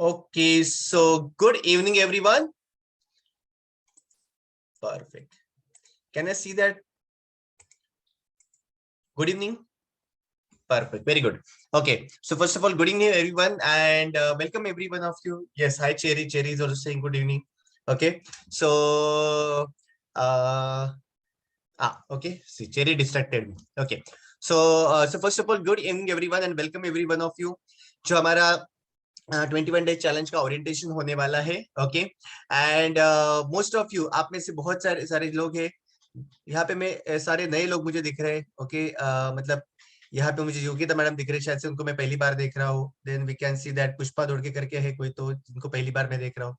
Okay, so good evening, everyone. Perfect. Can I see that? Good evening. Perfect. Very good. Okay. So first of all, good evening, everyone, and welcome every one of you. Yes, hi, Cherry. Cherry is also saying good evening. Okay. So, okay. See, Cherry distracted me. Okay. So first of all, good evening, everyone, and welcome every one of you. जो हमारा 21 day challenge का orientation होने वाला है. Okay and most of you, आप में से बहुत सारे सारे लोग हैं यहाँ पे. मैं सारे नए लोग मुझे दिख रहे हैं. ओके मतलब यहाँ पे मुझे योगिता मैडम दिख रहे हैं, शायद से उनको मैं पहली बार देख रहा हूँ. Then we can see that Pushpa दौड़ के करके है कोई, तो जिनको पहली बार मैं देख रहा हूँ.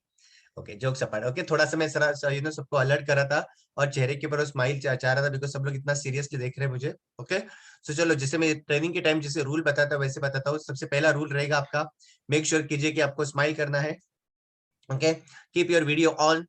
Okay jokes apart. ओके थोड़ा सा मैं सबको अलर्ट करा था और चेहरे के ऊपर स्माइल चाह रहा था बिकॉज सब लोग इतना सीरियसली देख रहे हैं मुझे. ओके सो चलो, जैसे मैं ट्रेनिंग के टाइम जैसे रूल बताता हूँ वैसे बताता हूँ. सबसे पहला रूल रहेगा आपका, मेक श्योर कीजिए कि आपको स्माइल करना है. Okay keep your video on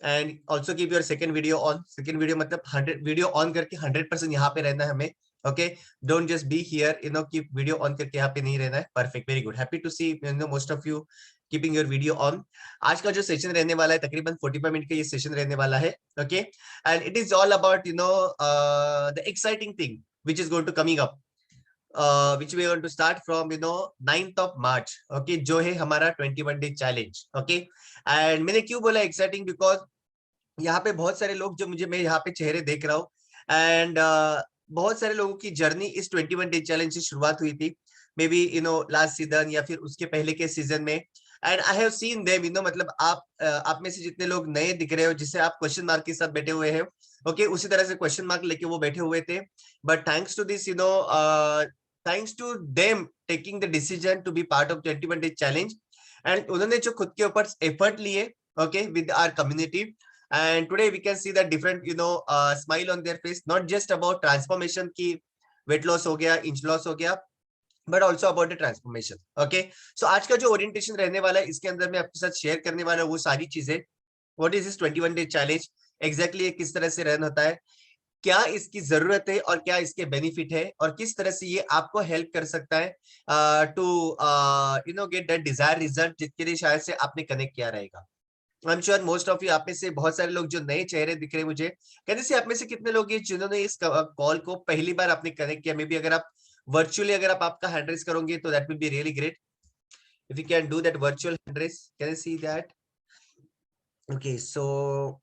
and also keep your second video on. Second video मतलब 100 वीडियो ऑन करके 100% यहाँ पे रहना है हमें. Okay don't just be here, keep video on करके यहाँ पे नहीं रहना है. Perfect, very good, happy to see most of you keeping your video on. आज का जो सेशन रहने वाला है तकरीबन 45 मिनट का ये सेशन रहने वाला है. Okay and it is all about the exciting thing which is going to coming up, which we are going to start from 9th of March. Okay जो है हमारा 21 डे चैलेंज. ओके एंड मैंने क्यों बोला exciting, because यहाँ पे बहुत सारे लोग जो मैं यहाँ पे चेहरे देख रहा हूँ एंड बहुत सारे लोगों की जर्नी इस 21 डे चैलेंज से शुरुआत हुई थी. मे बी लास्ट सीजन या फिर उसके पहले के सीजन में. And I have seen them, मतलब आप में से जितने लोग नए दिख रहे हो, जिससे आप क्वेश्चन मार्क के साथ बैठे हुए हैं. ओके उसी तरह से क्वेश्चन मार्क लेके वो बैठे हुए थे. But thanks to this thanks to them taking the decision to be part of 21 day challenge, and उन्होंने जो खुद के ऊपर एफर्ट लिए okay with our community, and today we can see that different smile on their face, not just about transformation की weight loss हो गया, inch loss हो गया, but also about the transformation. Okay so आज का जो orientation रहने वाला है इसके अंदर मैं आपके साथ शेयर करने वाला हूँ वो सारी चीजें. What is this 21 day challenge exactly, किस तरह से रन होता है, क्या इसकी जरूरत है और क्या इसके बेनिफिट है, और किस तरह से ये आपको हेल्प कर सकता है to get that desire result जिसके लिए शायद से आपने कनेक्ट किया रहेगा. I am sure most of you, आप में से बहुत सारे लोग जो नए चेहरे दिख रहे हैं मुझे, कहते से आप में से कितने लोग हैं जिन्होंने इस कॉल को पहली बार आपने कनेक्ट किया. मे बी अगर आप वर्चुअली अगर आप आपका हैंड रेस करोगे तो that will be really great if you can do that virtual hand raise. Can you see that? Okay so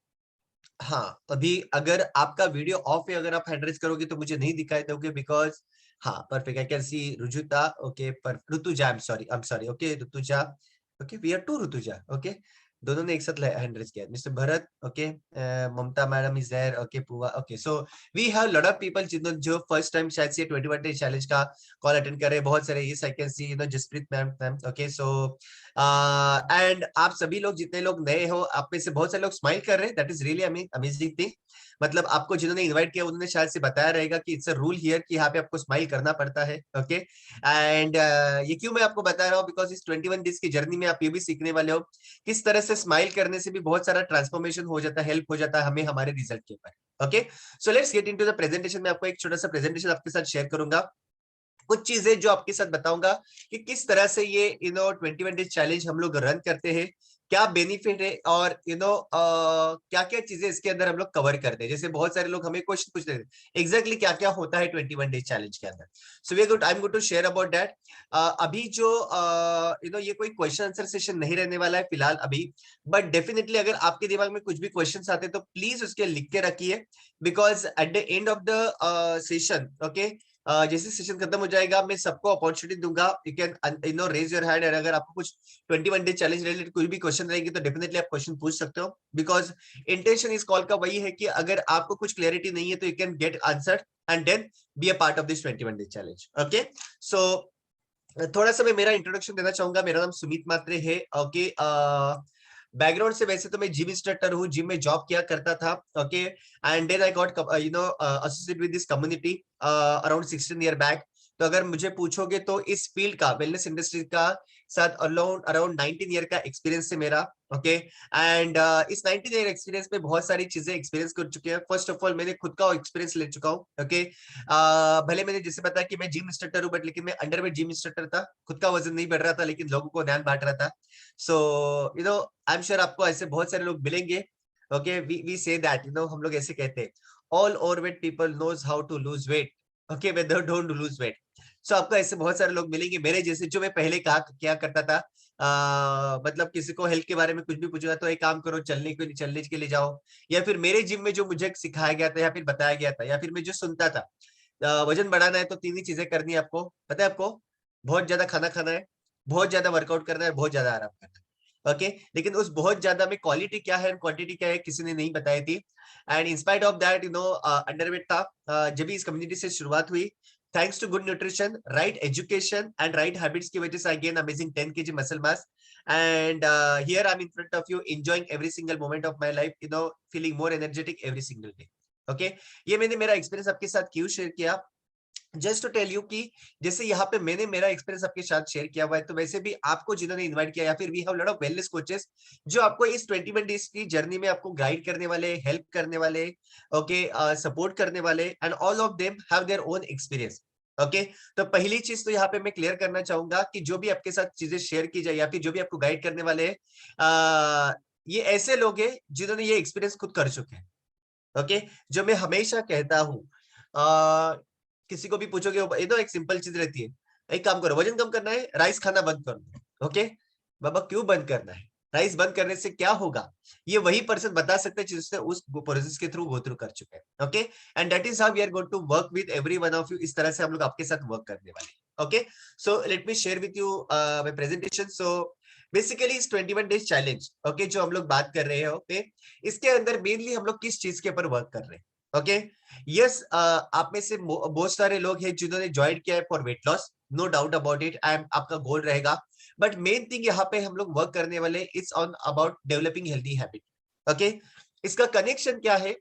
हाँ, अभी अगर आपका वीडियो ऑफ है, अगर आप हैंड रेस करोगे तो मुझे नहीं दिखाई दोगे बिकॉज हाँ perfect I can see Rujuta. Okay पर Rituja, I am sorry. Okay Rituja, okay we are two Rituja. Okay दोनों ने एक साथ हैंड रेस किया. Mister Bharat, okay Mamta madam is there. Okay Pua. Okay so we have lot of people जो फर्स्ट टाइम शायद से 21 day challenge का कॉल अटेंड कर रहे हैं. बहुत सारे, yes I can see Jaspreet ma'am. Okay so and आप सभी लोग जितने लोग नए हो, आप में से बहुत सारे लोग स्माइल कर रहे हैं. That is really amazing thing. मतलब आपको जिन्होंने इनवाइट किया उन्होंने शायद से बताया रहेगा कि इट्स अ रूल हियर कि यहाँ पे आपको स्माइल करना पड़ता है. ओके एंड ये क्यों मैं आपको बता रहा हूँ, बिकॉज इस 21 डेज की जर्नी में आप ये भी सीखने वाले हो किस तरह से स्माइल करने से भी बहुत सारा ट्रांसफॉर्मेशन हो जाता है, हेल्प हो जाता है हमें हमारे रिजल्ट के ऊपर. Okay so let's get into the presentation. मैं आपको एक छोटा सा प्रेजेंटेशन आपके साथ शेयर करूंगा, कुछ चीजें जो आपके साथ बताऊंगा कि किस तरह से ये 21 डेज चैलेंज हम लोग रन करते हैं, क्या बेनिफिट है, और क्या क्या चीजें इसके अंदर हम लोग कवर करते हैं. जैसे बहुत सारे लोग हमें क्वेश्चन पूछते हैं एग्जैक्टली क्या क्या होता है 21 डेज चैलेंज के अंदर. So we good, I am going to share about that. अभी जो ये कोई क्वेश्चन आंसर सेशन नहीं रहने वाला है फिलहाल अभी, बट डेफिनेटली अगर आपके दिमाग में कुछ भी क्वेश्चन आते हैं तो प्लीज उसके लिख के रखिए, because at the end of the session, okay जैसे सेशन खत्म हो जाएगा मैं सबको अपॉर्चुनिटी दूंगा. You can raise your hand, और अगर आपको कुछ 21 डे चैलेंज रिलेटेड कोई भी क्वेश्चन रहेगी तो डेफिनेटली आप क्वेश्चन पूछ सकते हो, बिकॉज इंटेंशन इस कॉल का वही है कि अगर आपको कुछ क्लैरिटी नहीं है तो you can get answer and then be a part of this 21 day challenge. Okay so थोड़ा सा मैं मेरा इंट्रोडक्शन देना चाहूंगा. मेरा नाम सुमित मात्रे है. ओके बैकग्राउंड से वैसे तो मैं जिम इंस्ट्रक्टर हूँ, जिम में जॉब किया करता था. Okay and then I got associate with this community around 16 year back. तो अगर मुझे पूछोगे तो इस फील्ड का, वेलनेस इंडस्ट्री का साथ अराउंड 19 ईयर का एक्सपीरियंस है मेरा. ओके एंड इस 90 डे एक्सपीरियंस में बहुत सारी चीजें एक्सपीरियंस कर चुके हैं। फर्स्ट ऑफ ऑल मैंने खुद का एक्सपीरियंस ले चुका हूँ। ओके भले मैंने जैसे बताया कि मैं जिम इंस्ट्रक्टर हूँ, बट लेकिन मैं अंडरवेट जिम इंस्ट्रक्टर था। खुद का वजन नहीं बढ़ रहा था, लेकिन लोगों को ध्यान बांट रहा था। सो आई एम श्योर आपको ऐसे बहुत सारे लोग मिलेंगे। ओके वी से दैट हम लोग ऐसे कहते हैं, all overweight people knows how to lose weight, okay but they don't lose weight. So आपको ऐसे बहुत सारे लोग मिलेंगे मेरे जैसे, जो मैं पहले कहा क्या करता था, मतलब किसी को हेल्थ के बारे में कुछ भी पूछना तो एक काम करो, चलने के लिए जाओ, या फिर मेरे जिम में जो मुझे सिखाया गया था या फिर बताया गया था या फिर मैं जो सुनता था, वजन बढ़ाना है तो 3 ही चीजें करनी है आपको, पता है आपको? बहुत ज्यादा खाना खाना है, बहुत ज्यादा वर्कआउट करना है, बहुत ज्यादा आराम करना है। ओके लेकिन उस बहुत ज्यादा में क्वालिटी क्या है, क्वांटिटी क्या है, किसी ने नहीं बताई थी। And in spite of that underweight था। जब भी इस कम्युनिटी से शुरुआत हुई, thanks to good nutrition, right education and right habits की वजह से I gain amazing 10 kg muscle mass. And here I'm in front of you, enjoying every single moment of my life, feeling more energetic every single day. Okay, ये मैंने मेरा experience आपके साथ क्यों share किया, जस्ट टू टेल यू कि जैसे यहाँ पे मैंने मेरा एक्सपीरियंस आपके साथ शेयर किया हुआ है, तो वैसे भी आपको जिन्होंने इनवाइट किया, या फिर we have lot of wellness coaches जो आपको इस 21 डेज की जर्नी में आपको गाइड करने वाले, हेल्प करने वाले, ओके सपोर्ट करने वाले, and all of them have their own experience. Okay तो पहली चीज तो यहाँ पे मैं क्लियर करना चाहूंगा कि जो भी आपके साथ चीजें शेयर की जाए या फिर जो भी आपको गाइड करने वाले हैं, ये ऐसे लोग हैं जिन्होंने ये एक्सपीरियंस खुद कर चुके हैं। ओके जो मैं हमेशा कहता हूँ, किसी को भी पूछोगे, ये तो एक सिंपल चीज रहती है, एक काम करो, वजन कम करना है, राइस खाना बंद कर दो। ओके बाबा क्यों बंद करना है, राइस बंद करने से क्या होगा, ये वही पर्सन बता सकते हैं जिसने उस प्रोसेस के थ्रू गो थ्रू कर चुके हैं। Okay and that is how we are going to work with every one of you. इस तरह से हम लोग आपके साथ वर्क करने वाले हैं। Okay so let me share with you my presentation. So basically इस 21 डेज चैलेंज, ओके जो हम लोग बात कर रहे हैं, ओके इसके अंदर मेनली हम लोग किस चीज के ऊपर वर्क कर रहे हैं? ओके यस आप में से बहुत सारे लोग हैं जिन्होंने ज्वाइन किया है for weight loss, no doubt about it, I am आपका गोल रहेगा। बट मेन थिंग यहाँ पे हम लोग वर्क करने वाले it's on about developing healthy habit. Okay इसका कनेक्शन क्या है?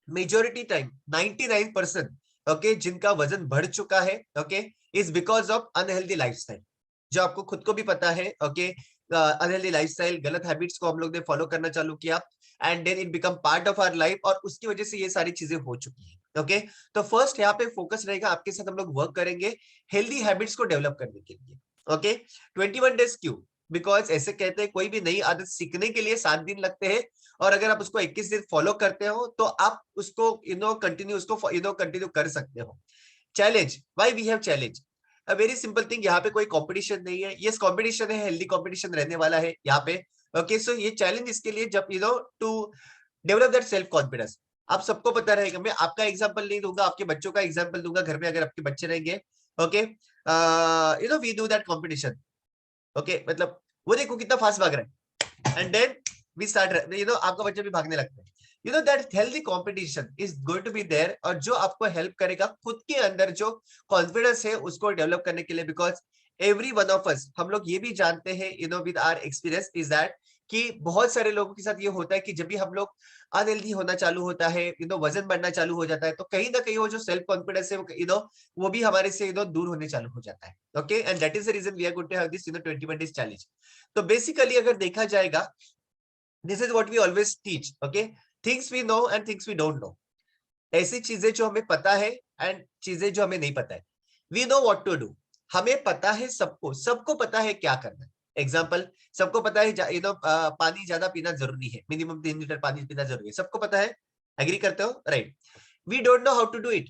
मेजोरिटी टाइम 99% ओके जिनका वजन बढ़ चुका है, okay is because of unhealthy lifestyle, जो आपको खुद को भी पता है। ओके अनहेल्दी लाइफस्टाइल, गलत हैबिट्स को हम लोग ने फॉलो करना चालू किया, and then it become part of our life, और उसकी वजह से ये सारी चीजें हो चुकी है। ओके तो फर्स्ट यहाँ पे फोकस रहेगा, आपके साथ हम लोग वर्क करेंगे हेल्दी हैबिट्स को डेवलप करने के लिए। ओके 21 डेज क्यों? बिकॉज ऐसे कहते हैं कोई भी नई आदत सीखने के लिए 7 दिन लगते हैं, और अगर आप उसको 21 दिन फॉलो करते हो तो आप उसको कंटिन्यू कर सकते हो। Challenge, why we have challenge? A very simple thing, यहाँ पे कोई कंपटीशन नहीं है, यस कंपटीशन है, हेल्दी कंपटीशन रहने वाला है यहाँ पे। ओके सो ये चैलेंज इसके लिए, जब to develop that self confidence. आप सबको पता रहेगा, मैं आपका एग्जांपल नहीं दूंगा, आपके बच्चों का एग्जांपल दूंगा, घर में अगर आपके बच्चे रहेंगे। Okay we do that competition. Okay मतलब वो देखो कितना फास्ट भाग रहा है, एंड देन वी स्टार्ट, आपका बच्चा भी भागने लगता है। That healthy competition is going to be there, और जो आपको हेल्प करेगा खुद के अंदर जो कॉन्फिडेंस है उसको डेवलप करने के लिए। Because every one of us, हम लोग ये भी जानते हैं with our experience is that कि बहुत सारे लोगों के साथ ये होता है कि जब भी हम लोग अनहेल्दी होना चालू होता है, वजन बढ़ना चालू हो जाता है, तो कहीं ना कहीं वो जो सेल्फ कॉन्फिडेंस है वो भी हमारे से दूर होने चालू हो जाता है। Okay and that is the reason we are going to have this 21 days challenge. तो बेसिकली अगर देखा जाएगा, this is what we always teach. Okay things we know and things we don't know, ऐसी चीजें जो हमें पता है एंड चीजें जो हमें नहीं पता है। We know what to do, हमें पता है, सबको सबको पता है क्या करना है। एग्जाम्पल, सबको पता है पानी ज्यादा पीना जरूरी है, मिनिमम 3 लीटर पानी पीना जरूरी है, सबको पता है। एग्री करते हो? Right. We don't know how to do it,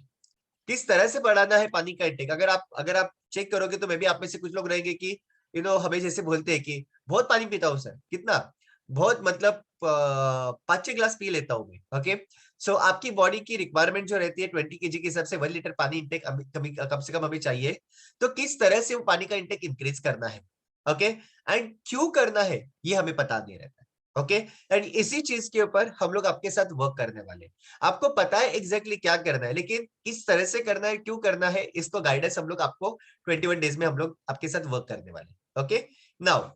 किस तरह से बढ़ाना है पानी का इंटेक। अगर आप चेक करोगे तो मे भी आप में से कुछ लोग रहेंगे कि हमें जैसे बोलते हैं कि बहुत पानी पीता हूँ सर, कितना, बहुत मतलब 5-6 ग्लास पी लेता हूँ मैं। ओके सो आपकी बॉडी की रिक्वायरमेंट जो रहती है 20 kg के हिसाब से 1 लीटर पानी इंटेक कम से कम हमें चाहिए। तो किस तरह से वो पानी का इंटेक इंक्रीज करना है, ओके एंड क्यों करना है, ये हमें पता नहीं रहता है। ओके एंड इसी चीज के ऊपर हम लोग आपके साथ वर्क करने वाले हैं। आपको पता है एग्जैक्टली क्या करना है, लेकिन किस तरह से करना है, क्यों करना है, इसको गाइडेंस हम लोग आपको 21 डेज में हम लोग आपके साथ वर्क करने वाले हैं। ओके नाउ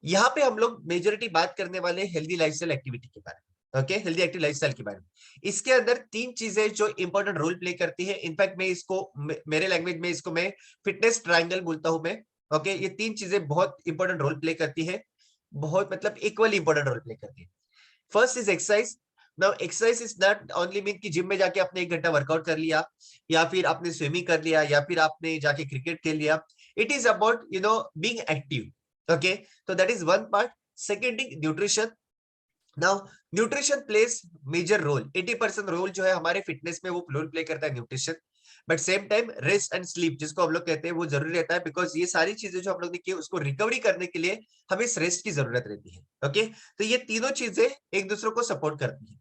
यहाँ पे हम लोग मेजोरिटी बात करने वाले हेल्दी लाइफस्टाइल एक्टिविटी के बारे में। ओके हेल्दी एक्टिव लाइफस्टाइल के बारे में, इसके अंदर 3 चीजें जो इंपॉर्टेंट रोल प्ले करती है। इनफैक्ट मैं इसको मेरे लैंग्वेज में इसको मैं फिटनेस ट्रायंगल बोलता हूं मैं। ओके ये 3 चीजें बहुत इंपॉर्टेंट रोल प्ले करती है। बहुत मतलब इक्वली इंपॉर्टेंट रोल प्ले करती है। First is exercise. Now exercise is not only mean कि जिम में जाके आपने 1 घंटा वर्कआउट कर लिया, या फिर आपने स्विमिंग कर लिया, या फिर आपने जाके क्रिकेट खेल लिया। It is about being active. Okay, तो that is one part. Second thing, nutrition. Now nutrition plays major role, 80% role जो है हमारे फिटनेस में वो रोल प्ले करता है nutrition. But same time rest and sleep जिसको हम लोग कहते हैं वो जरूरी रहता है, बिकॉज ये सारी चीजें जो हम लोग ने की उसको रिकवरी करने के लिए हमें इस रेस्ट की जरूरत रहती है। ओके, तो ये तीनों चीजें एक दूसरे को सपोर्ट करती है।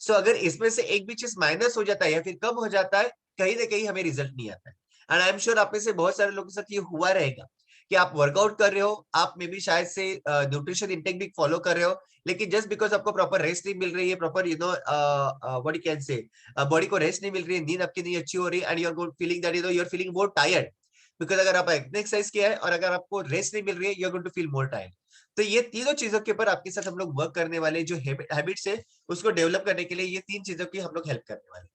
सो अगर इसमें से एक भी चीज माइनस हो जाता है या फिर कम हो जाता है, कहीं ना कहीं हमें रिजल्ट नहीं आता है। एंड आई एम श्योर आप में से बहुत सारे लोगों के साथ ये हुआ रहेगा कि आप वर्कआउट कर रहे हो, आप में भी शायद से न्यूट्रिशन इंटेक भी फॉलो कर रहे हो, लेकिन जस्ट बिकॉज आपको प्रॉपर रेस्ट नहीं मिल रही है, proper what you can say body को रेस्ट नहीं मिल रही है, नींद आपकी नहीं अच्छी हो रही, and you are feeling that you are feeling more tired, because अगर आप एक्सरसाइज किया है और अगर आपको रेस्ट नहीं मिल रही है, you are going to feel more tired. तो ये तीनों चीजों के ऊपर आपके साथ हम लोग वर्क करने वाले, जो हैबिट्स है उसको डेवलप करने के लिए ये 3 चीजों की हम लोग हेल्प करने वाले।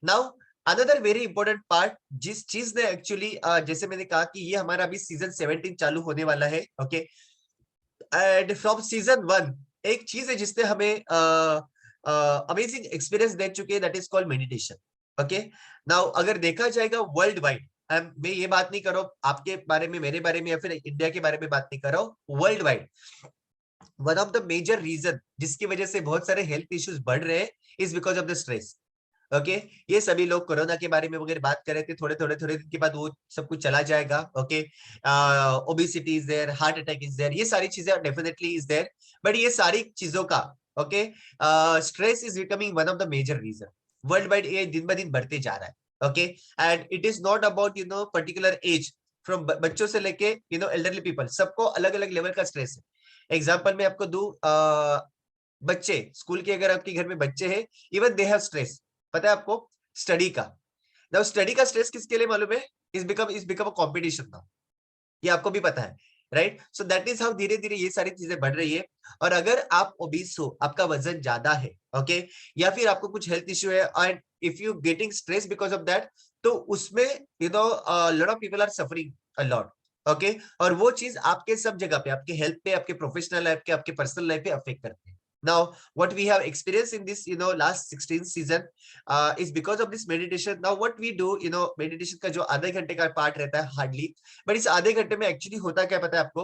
Now another very important part, जिस चीज ने एक्चुअली जैसे मैंने कहा कि ये हमारा अभी सीजन 17 चालू होने वाला है। ओके, एंड फ्रॉम सीजन 1 एक चीज है जिसने हमें अमेजिंग एक्सपीरियंस दे चुके हैं, that is called meditation. Okay, now अगर देखा जाएगा वर्ल्ड वाइड, मैं ये बात नहीं कर रहा हूँ आपके बारे में, मेरे बारे में, या फिर इंडिया के बारे में बात नहीं कर रहा हूँ, world wide one of the major reason जिसकी वजह से बहुत सारे हेल्थ इश्यूज बढ़ रहे हैं is because of the stress. Okay, ये सभी लोग कोरोना के बारे में वगैरह बात कर रहे थे, थोड़े दिन के बाद वो सब कुछ चला जाएगा। Okay, obesity is there, heart attack is there, ये सारी चीजें डेफिनेटली इज देयर, बट ये सारी चीजों का okay stress is becoming one of the major reason. World wide ये दिन ब दिन बढ़ते जा रहा है। Okay, and it is not about particular age, from बच्चों से लेके एल्डरली पीपल, सबको अलग अलग लेवल का स्ट्रेस है। एग्जाम्पल मैं आपको दूं, बच्चे स्कूल के, अगर आपके घर में बच्चे हैं, इवन दे हैव स्ट्रेस, पता है आपको, स्टडी का। नाउ स्टडी का स्ट्रेस किसके लिए मालूम है? Is become a competition now, ये आपको भी पता है, right? So that is how धीरे धीरे ये सारी चीजें बढ़ रही है। और अगर आप ओबीस हो, आपका वजन ज्यादा है, ओके, या फिर आपको कुछ हेल्थ इश्यू है, and if you getting stress because of that, तो उसमें lot of people are suffering a lot. Okay, और वो चीज आपके सब जगह पे, आपके हेल्थ पे, आपके प्रोफेशनल लाइफ पे, आपके पर्सनल लाइफ पे अफेक्ट करते हैं। Now, what we have experienced in this, last 16th season, is because of this meditation. Now, what we do, meditation का जो आधे घंटे का पार्ट रहता है हार्डली, बट इस आधे घंटे में एक्चुअली होता क्या पता है आपको?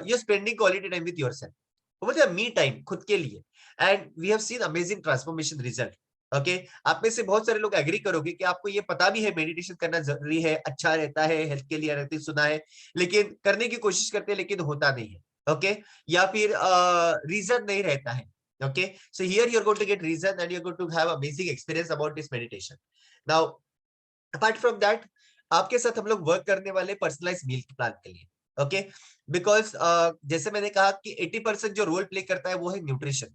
You spending quality time with yourself, वो बोलते हैं मी टाइम, खुद के लिए। And we have seen amazing transformation result. Okay, आप में से बहुत सारे लोग एग्री करोगे कि आपको ये पता भी है मेडिटेशन करना जरूरी है, अच्छा रहता है, हेल्थ के लिए रहती, सुना है, लेकिन करने की कोशिश करते हैं, लेकिन होता नहीं है। ओके, या फिर रीजन नहीं रहता है। Okay, so here you are going to get reason and you are going to have amazing experience about this meditation. Now apart from that, आपके साथ हम लोग वर्क करने वाले पर्सनलाइज मील प्लान के लिए। ओके, बिकॉज जैसे मैंने कहा कि 80% जो रोल प्ले करता है वो है न्यूट्रिशन।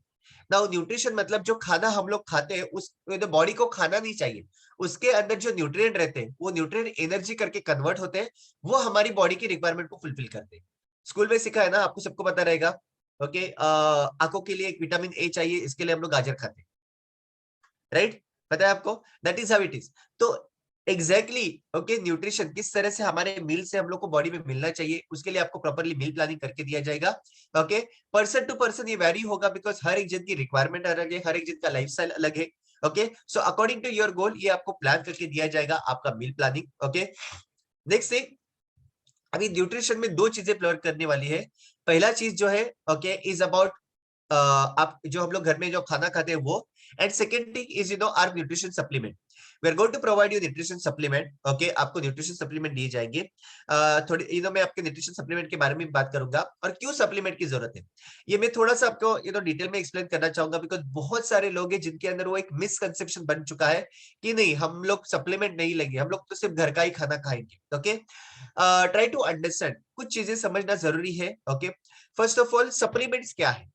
नाउ न्यूट्रिशन मतलब जो खाना हम लोग खाते हैं, उस बॉडी को खाना नहीं चाहिए, उसके अंदर जो न्यूट्रिएंट रहते हैं वो न्यूट्रिएंट एनर्जी करके कन्वर्ट होते हैं, वो हमारी बॉडी की रिक्वायरमेंट को फुलफिल करते हैं। स्कूल में सिखा है ना, आपको सबको पता रहेगा। ओके, आंखों के लिए एक विटामिन ए चाहिए, इसके लिए हम लोग गाजर खाते हैं, राइट? पता है आपको, that is how it is. तो एग्जैक्टली ओके, न्यूट्रिशन किस तरह से हमारे मील से हम लोग को बॉडी में मिलना चाहिए, उसके लिए आपको प्रॉपरली मील प्लानिंग करके दिया जाएगा। ओके, पर्सन टू पर्सन ये वैरी होगा, बिकॉज हर एक जन की रिक्वायरमेंट अलग है, हर एक जन का लाइफस्टाइल अलग है। Okay, so according to your goal ये आपको प्लान करके दिया जाएगा, आपका meal planning. Okay, next thing, अभी न्यूट्रिशन में 2 चीजें प्लान करने वाली है। पहला चीज जो है ओके इज अबाउट आप जो हम लोग घर में जो खाना खाते हैं वो, and second thing is our nutrition supplement. We are going to provide you nutrition supplement. Okay, आपको न्यूट्रिशन सप्लीमेंट दिए जाएंगे। थोड़ी मैं आपके न्यूट्रिशन सप्लीमेंट के बारे में बात करूंगा और क्यों सप्लीमेंट की जरूरत है, ये मैं थोड़ा सा आपको डिटेल में एक्सप्लेन करना चाहूंगा, बिकॉज बहुत सारे लोग हैं जिनके अंदर वो एक मिसकंसेप्शन बन चुका है कि नहीं, हम लोग सप्लीमेंट नहीं लेंगे, हम लोग तो सिर्फ घर का ही खाना खाएंगे। ओके, ट्राई टू अंडरस्टैंड, कुछ चीजें समझना जरूरी है। Okay, first of all supplements क्या है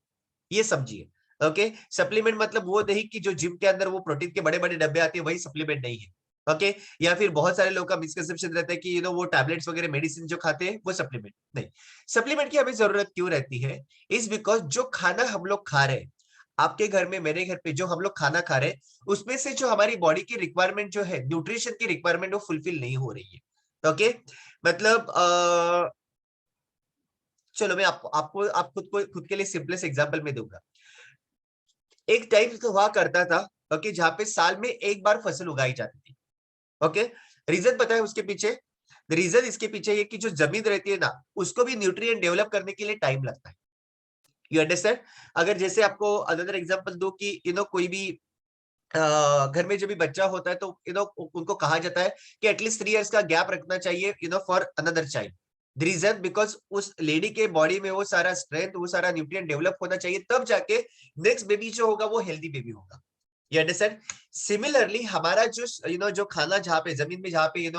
ये समझिए। ओके, सप्लीमेंट मतलब वो नहीं कि जो जिम के अंदर वो प्रोटीन के बड़े बड़े डब्बे आते हैं वही सप्लीमेंट नहीं है। ओके, या फिर बहुत सारे लोगों का मिसकंसेप्शन रहता है कि वो टैबलेट्स वगैरह मेडिसिन जो खाते हैं वो सप्लीमेंट नहीं। सप्लीमेंट की हमें जरूरत क्यों रहती है, इज बिकॉज जो खाना हम लोग खा रहे हैं, आपके घर में, मेरे घर पे जो हम लोग खाना खा रहे हैं, उसमें से जो हमारी बॉडी की रिक्वायरमेंट जो है, न्यूट्रिशन की रिक्वायरमेंट, वो फुलफिल नहीं हो रही है। ओके, मतलब चलो मैं आप खुद के लिए सिंपलेस्ट एग्जांपल में दूंगा। एक टाइम तो हुआ करता था, ओके, जहां पे साल में एक बार फसल उगाई जाती थी। ओके, रीजन पता है उसके पीछे? रीजन इसके पीछे ये कि जो जमीन रहती है ना, उसको भी न्यूट्रिएंट डेवलप करने के लिए टाइम लगता है। You understand? अगर जैसे आपको अनदर एग्जांपल दो कि कोई भी घर में जो भी बच्चा होता है तो उनको कहा जाता है कि एटलीस्ट 3 इयर्स का गैप रखना चाहिए for another child. The reason because उस लेडी के बॉडी में वो सारा स्ट्रेंथ, वो सारा न्यूट्रिएंट डेवलप होना चाहिए, तब जाके नेक्स्ट बेबी जो होगा वो हेल्दी बेबी होगा। You understand? सिमिलरली हमारा जो जो खाना जहाँ पे जमीन में, जहाँ पे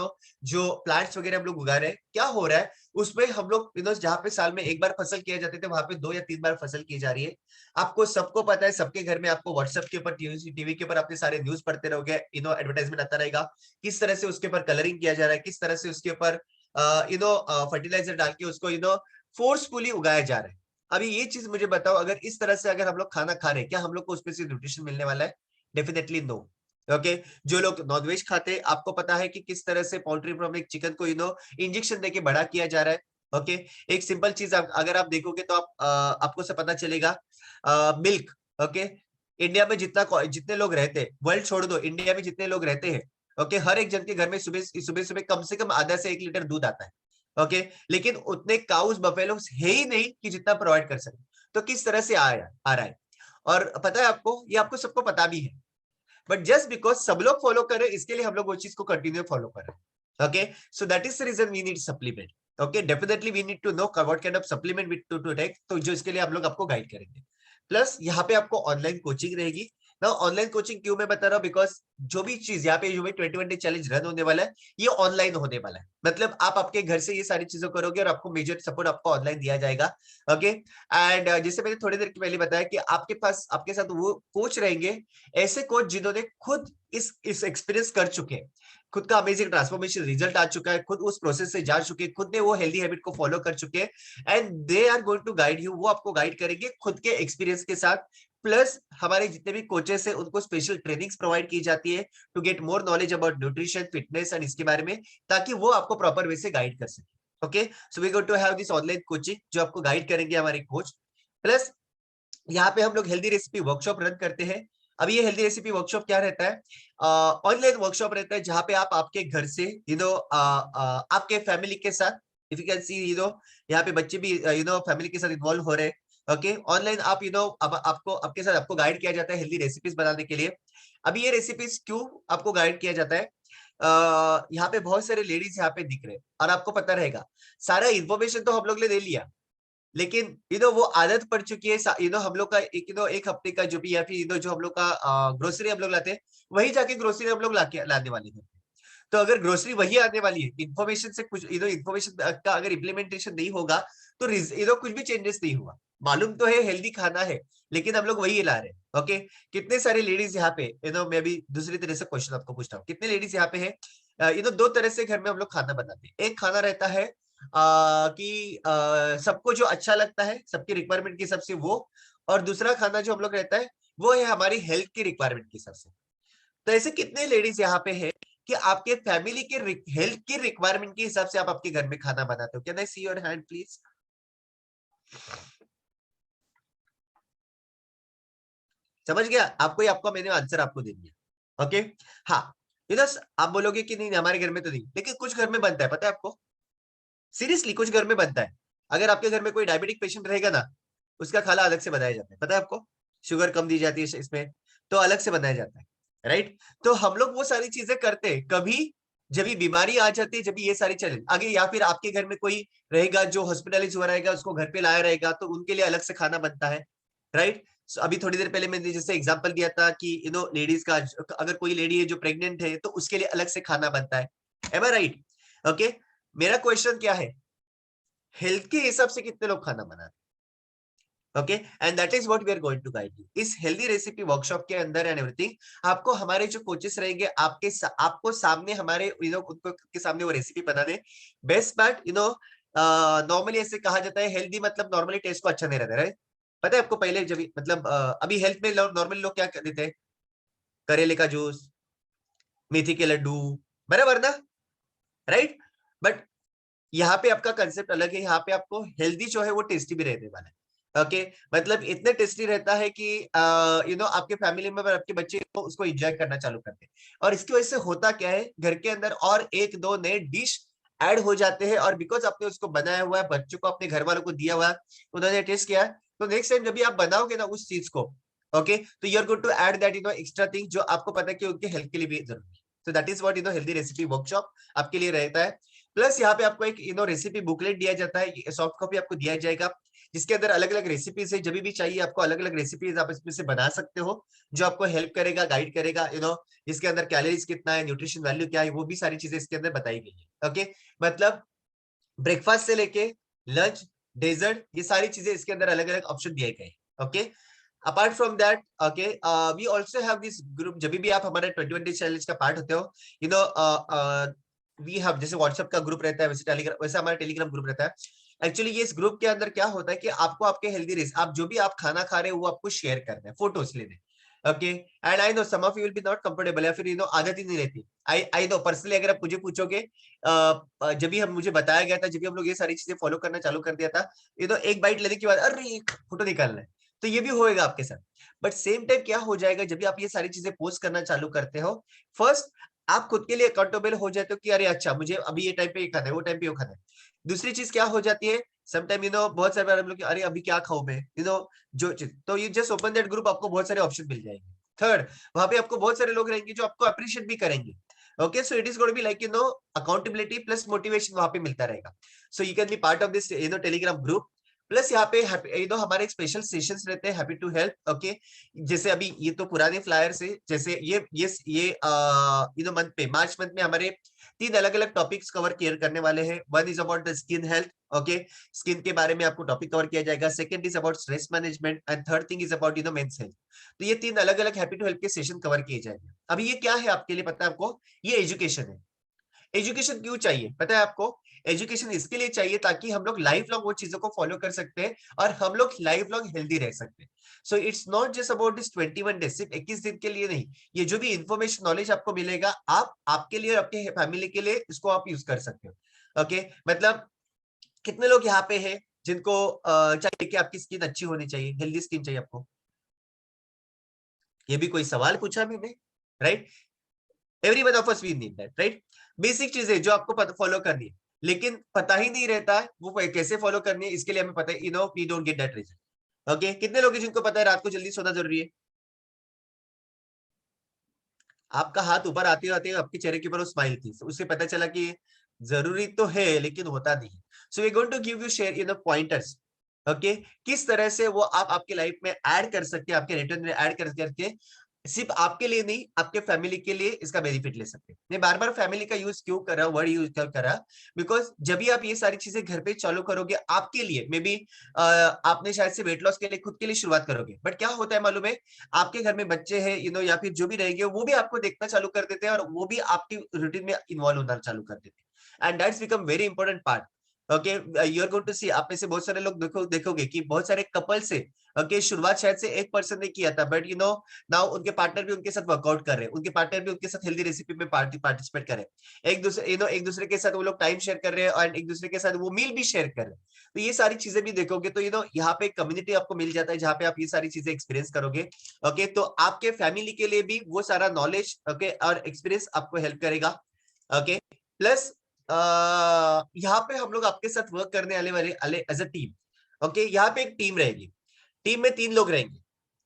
जो प्लांट्स वगैरह हम लोग उगा रहे हैं, क्या हो रहा है उसमें हम लोग जहाँ पे साल में एक बार फसल किए जाते थे, वहां पे 2 या 3 बार फसल की जा रही है। आपको सबको पता है, सबके घर में आपको व्हाट्सएप के ऊपर, टीवी के ऊपर आपने सारे न्यूज पढ़ते रहोगे, एडवर्टाइजमेंट आता रहेगा किस तरह से उसके ऊपर कलरिंग किया जा रहा है, किस तरह से उसके ऊपर फर्टिलाइजर डाल के उसको फोर्सफुली उगाया जा रहा है। अभी ये चीज मुझे बताओ, अगर इस तरह से अगर हम लोग खाना खा रहे हैं, क्या हम लोग को उसमें से न्यूट्रिशन मिलने वाला है? Definitely no. ओके, जो लोग नॉनवेज खाते हैं, आपको पता है कि किस तरह से पोल्ट्री फार्म में चिकन को इंजेक्शन देके बड़ा किया जा रहा है। ओके, एक सिंपल चीज अगर आप देखोगे तो आपको से पता चलेगा, मिल्क। ओके, इंडिया में जितने लोग रहते हैं, वर्ल्ड छोड़ दो, इंडिया में जितने लोग रहते हैं, ओके, हर एक जन के घर में सुबह सुबह सुबह कम से कम आधा से 1 लीटर दूध आता है। ओके, लेकिन उतने काउस बफेलोस है ही नहीं कि जितना प्रोवाइड कर सके। तो किस तरह से आ रहा है? और पता है आपको, ये आपको सबको पता भी है, बट जस्ट बिकॉज सब लोग फॉलो कर रहे हैं, इसके लिए हम लोग वो चीज को कंटिन्यू फॉलो कर रहे हैं। Okay, so that is the reason we need supplement. Okay, definitely we need to know what kind of supplement to take, तो जो इसके लिए हम लोग आपको गाइड करेंगे। प्लस यहाँ पे आपको ऑनलाइन कोचिंग रहेगी ना। ऑनलाइन कोचिंग क्यों मैं बता रहा हूँ? बिकॉज जो भी चीज यहाँ पे जो भी 21 डे चैलेंज रन होने वाला है, ये ऑनलाइन होने वाला है। मतलब आप आपके घर से ये सारी चीजों करोगे और आपको मेजर सपोर्ट आपको ऑनलाइन दिया जाएगा। ओके, एंड जैसे मैंने थोड़ी देर पहले बताया कि आपके पास आपके साथ वो कोच रहेंगे, ऐसे कोच जिन्होंने खुद इस एक्सपीरियंस कर चुके हैं, खुद का अमेजिंग ट्रांसफॉर्मेशन रिजल्ट आ चुका है, खुद उस प्रोसेस से जा चुके हैं, खुद ने वो हेल्दी हैबिट को फॉलो कर चुके हैं, and they are going to guide you. वो आपको गाइड करेंगे खुद के एक्सपीरियंस के साथ। प्लस हमारे जितने भी कोचेस है उनको स्पेशल ट्रेनिंग्स प्रोवाइड की जाती है to get more knowledge about nutrition, fitness and इसके बारे में, ताकि वो आपको प्रॉपर वे से गाइड कर सके। Okay, so we going to have this online coaching जो आपको गाइड करेंगे हमारे कोच। प्लस यहाँ पे हम लोग हेल्दी रेसिपी वर्कशॉप रन करते हैं। अभी ये हेल्दी रेसिपी वर्कशॉप क्या रहता है? ऑनलाइन वर्कशॉप रहता है, जहाँ पे आप आपके घर से आपके फैमिली के साथ, इफ यू कैन सी यहाँ पे बच्चे भी फैमिली के साथ इन्वॉल्व हो रहे हैं। ओके, ऑनलाइन आप अब आपको आपके साथ आपको गाइड किया जाता है हेल्दी रेसिपीज बनाने के लिए। अभी ये रेसिपीज क्यों आपको गाइड किया जाता है? यहाँ पे बहुत सारे लेडीज यहाँ पे दिख रहे हैं और आपको पता रहेगा, सारा इन्फॉर्मेशन तो हम लोग ने ले लिया, लेकिन वो आदत पड़ चुकी है। हम लोग का एक हफ्ते का जो भी, या फिर जो हम लोग का ग्रोसरी हम लोग लाते हैं, वही जाके ग्रोसरी हम लोग लाने वाले हैं। तो अगर ग्रोसरी वही आने वाली है, इन्फॉर्मेशन से कुछ इन्फॉर्मेशन का अगर इम्प्लीमेंटेशन नहीं होगा, तो कुछ भी चेंजेस नहीं हुआ। मालूम तो है हेल्दी खाना है, लेकिन हम लोग वही ला रहे हैं। ओके, कितने सारे लेडीज यहाँ पे, मैं भी दूसरी तरह से क्वेश्चन आपको पूछता हूँ, कितने लेडीज यहाँ पे है, दो तरह से घर में हम लोग खाना बनाते हैं। एक खाना रहता है कि सबको जो अच्छा लगता है, सबकी रिक्वायरमेंट के हिसाब से वो, और दूसरा खाना जो हम लोग रहता है, वो है हमारी हेल्थ की रिक्वायरमेंट के हिसाब से। तो ऐसे कितने लेडीज यहाँ पे है कि आपके फैमिली के हेल्थ की रिक्वायरमेंट के हिसाब से आप आपके घर में खाना बनाते हो? Can I see your hand please? समझ गया आपको? आपको मैंने आंसर आपको दे दिया। ओके, हाँ, आप बोलोगे कि नहीं हमारे घर में तो नहीं, लेकिन कुछ घर में बनता है, पता है आपको? सीरियसली कुछ घर में बनता है। अगर आपके घर में कोई डायबिटिक पेशेंट रहेगा ना, उसका खाना अलग से बनाया जाता है, पता है आपको? शुगर कम दी जाती है इसमें, तो अलग से बनाया जाता है। राइट? तो हम लोग वो सारी चीजें करते हैं। कभी जब भी बीमारी आ जाती है, जब भी ये सारी चले आगे, या फिर आपके घर में कोई रहेगा जो हॉस्पिटलाइज हुआ रहेगा, उसको घर पे लाया रहेगा, तो उनके लिए अलग से खाना बनता है। राइट? अभी थोड़ी देर पहले मैंने जैसे एग्जांपल दिया था कि लेडीज का, अगर कोई लेडी है जो प्रेग्नेंट है, तो उसके लिए अलग से खाना बनता है। एम आई राइट? ओके, मेरा क्वेश्चन क्या है, हेल्थ के हिसाब से कितने लोग खाना बनाते? Okay, and that is what we are going to guide you इस हेल्दी रेसिपी वर्कशॉप के अंदर एंड एवरीथिंग। आपको हमारे जो कोचेस रहेंगे, आपको सामने हमारे उनको के सामने वो रेसिपी बना दे। बेस्ट पार्ट, नॉर्मली ऐसे कहा जाता है हेल्दी मतलब नॉर्मली टेस्ट को अच्छा नहीं रहता है। पता है आपको? पहले जब मतलब अभी हेल्थ में नॉर्मली लोग क्या कर देते हैं? करेले का जूस, मेथी के लड्डू, बराबर ना? राइट? बट यहाँ पे आपका कंसेप्ट अलग है, यहाँ पे आपको हेल्दी जो है वो टेस्टी भी रहने वाला है। ओके मतलब इतने टेस्टी रहता है कि आपके फैमिली मेंबर, आपके बच्चे उसको एंजॉय करना चालू करते हैं। और इसकी वजह से होता क्या है, घर के अंदर और एक दो नए डिश ऐड हो जाते हैं, और बिकॉज आपने उसको बनाया हुआ है, बच्चों को अपने घर वालों को दिया हुआ है, उन्होंने टेस्ट किया, तो नेक्स्ट टाइम जब भी आप बनाओगे ना उस चीज को, ओके, तो you are going to add that extra thing जो आपको पता है कि उनके हेल्थ के लिए भी जरूरी है। तो that is what healthy recipe workshop आपके लिए रहता है। प्लस यहाँ पे आपको एक रेसिपी बुकलेट दिया जाता है, सॉफ्ट कॉपी आपको दिया जाएगा, जिसके अंदर अलग अलग रेसिपीज है, जब भी चाहिए आपको अलग अलग रेसिपीज आप इसमें से बना सकते हो, जो आपको हेल्प करेगा, गाइड करेगा, इसके अंदर कैलोरीज कितना है, न्यूट्रिशन वैल्यू क्या है, वो भी सारी चीजें इसके अंदर बताई गई है। ओके मतलब ब्रेकफास्ट से लेके लंच, डेजर्ट, ये सारी चीजें इसके अंदर अलग अलग ऑप्शन दिए गए। Okay apart from that, okay, we also have this group, जब भी आप हमारे 21 डेज चैलेंज का पार्ट होते हो, वी हैव, जैसे व्हाट्सएप का ग्रुप रहता है वैसे टेलीग्राम, वैसे हमारा टेलीग्राम ग्रुप रहता है। एक्चुअली ये इस ग्रुप के अंदर क्या होता है कि आपको आपके हेल्दी रेस, आप जो भी आप खाना खा रहे हो वो आपको शेयर करना है, फोटोज लेने। Okay and I know some of you will be not comfortable, या फिर आदत ही नहीं रहती। आई नो पर्सनली, अगर आप मुझे पूछोगे, जब भी हम मुझे बताया गया था, जब भी हम लोग ये सारी चीजें फॉलो करना चालू कर दिया था, एक बाइट लेने के बाद अरे फोटो निकालना है, तो ये भी होएगा आपके साथ। बट सेम टाइम क्या हो जाएगा, जब भी आप ये सारी चीजें पोस्ट करना चालू करते हो, फर्स्ट आप खुद के लिए अकाउंटेबल हो जाते हो कि अरे अच्छा मुझे अभी ये टाइम पे ये खाना है, वो टाइम पे वो खाना है। दूसरी चीज क्या हो जाती है, समटाइम बहुत सारे बार हम लोग अरे अभी क्या खाऊं मैं, जो चीज, तो you just open that group, आपको बहुत सारे ऑप्शन मिल जाएंगे। थर्ड, वहां पे आपको बहुत सारे लोग रहेंगे जो आपको अप्रिशिएट भी करेंगे। Okay so it is going to be like accountability plus motivation वहां पे मिलता रहेगा। So you can be part of this Telegram group. Plus यहाँ पे हमारे स्पेशल सेशंस रहते हैं, हैप्पी टू हेल्प। ओके जैसे अभी ये तो पुराने फ्लायर से, जैसे ये मंथ पे, मार्च मंथ में हमारे 3 अलग अलग टॉपिक्स कवर केयर करने वाले हैं। One is about the skin health, okay, skin के बारे में आपको टॉपिक कवर किया जाएगा। Second is about stress management and third thing is about men's health. तो ये 3 अलग अलग हैप्पी टू हेल्प के सेशन कवर किए जाएंगे। अभी ये क्या है आपके लिए पता है आपको, ये एजुकेशन है। एजुकेशन क्यों चाहिए पता है आपको, एजुकेशन इसके लिए चाहिए ताकि हम लोग लाइफ लॉन्ग वो चीजों को फॉलो कर सकते हैं, और हम लोग लाइफ लॉन्ग हेल्दी रह सकते हैं। So it's not just about this 21 days, सिर्फ 21 दिन के लिए नहीं। ये जो भी इंफॉर्मेशन नॉलेज आपको मिलेगा, आप आपके लिए और आपके फैमिली के लिए इसको आप यूज कर सकते हो। ओके मतलब कितने लोग यहाँ पे हैं जिनको चाहिए कि आपकी स्किन अच्छी होनी चाहिए, हेल्दी स्किन चाहिए आपको? ये भी कोई सवाल पूछा मैंने, right? Every one of us we need that, right? Basic चीजें जो आपको फॉलो करनी है, लेकिन पता ही नहीं रहता है वो कैसे फॉलो करनी है, इसके लिए हमें पता है we don't get that result. Okay कितने लोग हैं जिनको पता है रात को जल्दी सोना जरूरी है? आपका हाथ ऊपर आते आते आपके चेहरे के ऊपर वो स्माइल थी, so उससे पता चला कि जरूरी तो है लेकिन होता नहीं। So we going to give you share pointers, okay, किस तरह से वो आप आपके लाइफ में ऐड कर सकते हैं, आपके रिटर्न में ऐड कर करके, सिर्फ आपके लिए नहीं आपके फैमिली के लिए इसका बेनिफिट ले सकते हैं। मैं बार बार फैमिली का यूज क्यों कर रहा हूँ, वर्ड यूज क्यों कर रहा, बिकॉज जब भी आप ये सारी चीजें घर पे चालू करोगे आपके लिए, मे बी आपने शायद से वेट लॉस के लिए खुद के लिए शुरुआत करोगे, बट क्या होता है मालूम है, आपके घर में बच्चे हैं या फिर जो भी रहेंगे वो भी आपको देखना चालू कर देते हैं, और वो भी आपकी रूटीन में इन्वॉल्व होना चालू कर देते हैं, and that's become very important part. Okay you are going to see, आप में से बहुत सारे लोग देखोगे कि बहुत सारे कपल से शुरुआत शायद से एक पर्सन ने किया था, बट नाउ उनके पार्टनर भी उनके साथ वर्कआउट कर रहे हैं, उनके पार्टनर भी उनके साथ हेल्दी रेसिपी में पार्टिसिपेट कर रहे हैं, एक दूसरे के साथ वो लोग टाइम शेयर कर रहे हैं, और एक दूसरे के साथ वो मील भी शेयर कर रहे हैं। तो ये सारी चीजें भी देखोगे तो यहाँ पे कम्युनिटी आपको मिल जाता है जहाँ पे आप ये सारी चीजें एक्सपीरियंस करोगे। ओके तो आपके फैमिली के लिए भी वो सारा नॉलेज ओके और एक्सपीरियंस आपको हेल्प करेगा। ओके प्लस यहाँ पे हम लोग आपके साथ वर्क करने वाले एज अ टीम। ओके यहाँ पे एक टीम रहेगी, टीम में 3 लोग रहेंगे।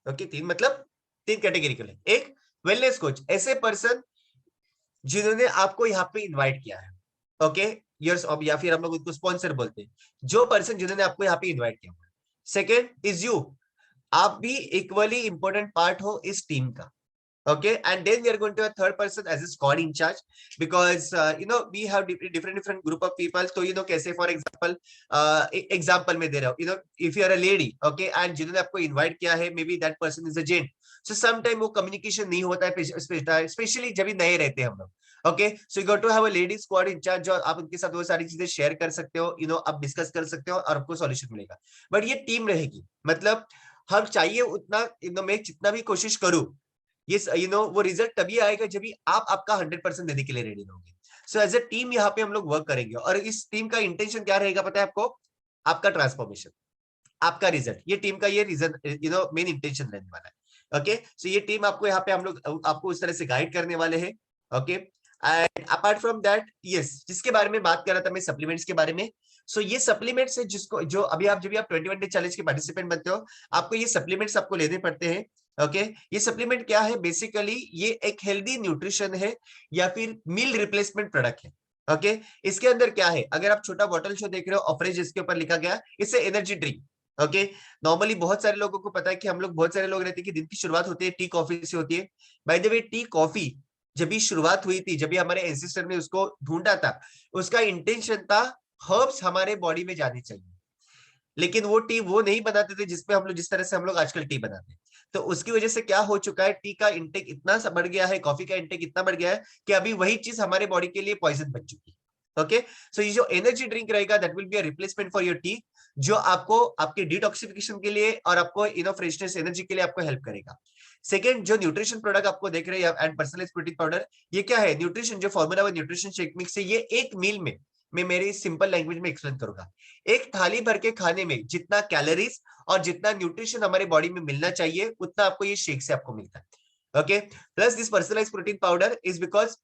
ओके 3 मतलब 3 कैटेगरी के लिए, एक वेलनेस कोच, ऐसे पर्सन जिन्होंने आपको यहाँ पे इनवाइट किया है। ओके यस, या फिर हम लोग उसको स्पॉन्सर बोलते हैं, जो पर्सन जिन्होंने आपको यहाँ पे इनवाइट किया हुआ है। सेकेंड इज यू, आप भी इक्वली इंपॉर्टेंट पार्ट हो इस टीम का। Okay, and then we are going to a third person as a squad in charge, because we have different group of people, so कैसे for example example में दे रहा हूँ, if you are a lady, okay, and जिन्होंने आपको invite किया है, maybe that person is a gent, so sometime वो communication नहीं होता है, especially जब भी नए रहते हैं हम लोग। Okay so you got to have a lady squad in charge, जो आप उनके साथ वो सारी चीजें शेयर कर सकते हो, आप डिस्कस कर सकते हो और आपको सॉल्यूशन मिलेगा। बट ये टीम रहेगी, मतलब हम चाहिए उतना मैं जितना भी कोशिश करूं, ये वो रिजल्ट तभी आएगा जब भी आप आपका 100% देने के लिए रेडी रहोगे। सो एज ए टीम यहाँ पे हम लोग वर्क करेंगे, और इस टीम का इंटेंशन क्या रहेगा पता है आपको? आपका ट्रांसफॉर्मेशन, आपका रिजल्ट, ये टीम का ये रीजन मेन इंटेंशन रहने वाला है। ओके, सो ये टीम आपको यहाँ पे हम लोग आपको उस तरह से गाइड करने वाले हैं। Okay, and apart from that, yes, जिसके बारे में बात कर रहा था मैं, सप्लीमेंट्स के बारे में। सो ये सप्लीमेंट्स है जिसको जो अभी आप जब भी आप 21 डे चैलेंज के पार्टिसिपेंट बनते हो, आपको ये सप्लीमेंट्स आपको लेने पड़ते हैं। ओके, ये सप्लीमेंट क्या है? बेसिकली ये एक हेल्दी न्यूट्रिशन है या फिर मील रिप्लेसमेंट प्रोडक्ट है। ओके, इसके अंदर क्या है? अगर आप छोटा बॉटल शो देख रहे हो, ऑफरेज इसके ऊपर लिखा गया, इससे एनर्जी ड्रिंक। ओके, नॉर्मली बहुत सारे लोगों को पता है कि हम लोग, बहुत सारे लोग रहते हैं कि दिन की शुरुआत होती है टी कॉफी से होती है। Bye the way, tea coffee जब भी शुरुआत हुई थी, जब भी हमारे एंसेस्टर ने उसको ढूंढा था, उसका इंटेंशन था हर्ब्स हमारे बॉडी में जानी चाहिए, लेकिन वो टी वो नहीं बनाते थे जिसमें हम लोग, जिस तरह से हम लोग आजकल टी बनाते हैं। तो उसकी वजह से क्या हो चुका है, टी का इंटेक इतना सा बढ़ गया है, कॉफी का इंटेक इतना बढ़ गया है कि अभी वही चीज हमारे बॉडी के लिए पॉइजन बन चुकी है। ओके, सो ये जो एनर्जी ड्रिंक रहेगा, that will be a replacement for your T, जो आपको आपके डिटॉक्सिफिकेशन के लिए और आपको फ्रेशनेस एनर्जी के लिए आपको हेल्प करेगा। सेकेंड, जो न्यूट्रिशन प्रोडक्ट आपको देख रहे हैं एंड पर्सनलाइज्ड प्रोटीन पाउडर, ये क्या है? न्यूट्रिशन, जो फॉर्मूला व न्यूट्रिशन शेक मिक्स है, ये एक मील में, मैं मेरी सिंपल लैंग्वेज में एक्सप्लेन करूंगा, एक थाली भर के खाने में जितना कैलोरीज और जितना न्यूट्रिशन हमारे बॉडी में मिलना चाहिए, उतना आपको ये शेक से आपको मिलता है। Okay, plus this personalised protein powder is because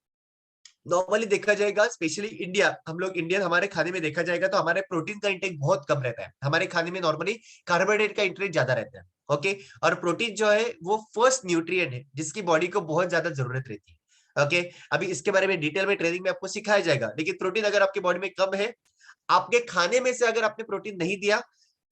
normally देखा जाएगा, स्पेशली इंडिया, हम लोग इंडियन, हमारे खाने में देखा जाएगा तो हमारे प्रोटीन का इंटेक बहुत कम रहता है। हमारे खाने में नॉर्मली कार्बोहाइड्रेट का इंटेक ज्यादा रहता है। ओके, और प्रोटीन जो है वो फर्स्ट न्यूट्रिएंट है जिसकी बॉडी को बहुत ज्यादा जरूरत रहती है। ओके, अभी इसके बारे में डिटेल में ट्रेनिंग में आपको सिखाया जाएगा, लेकिन प्रोटीन अगर आपकी बॉडी में कम है, आपके खाने में से अगर आपने प्रोटीन नहीं दिया,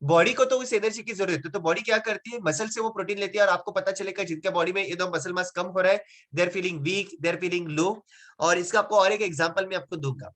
बॉडी को तो उस एनर्जी की जरूरत है, तो बॉडी क्या करती है? मसल से वो प्रोटीन लेती है, और आपको पता चलेगा जिनके बॉडी में मसल मास कम हो रहा है, they are feeling weak, they are feeling low. और इसका आपको और एक एग्जांपल मैं आपको दूंगा।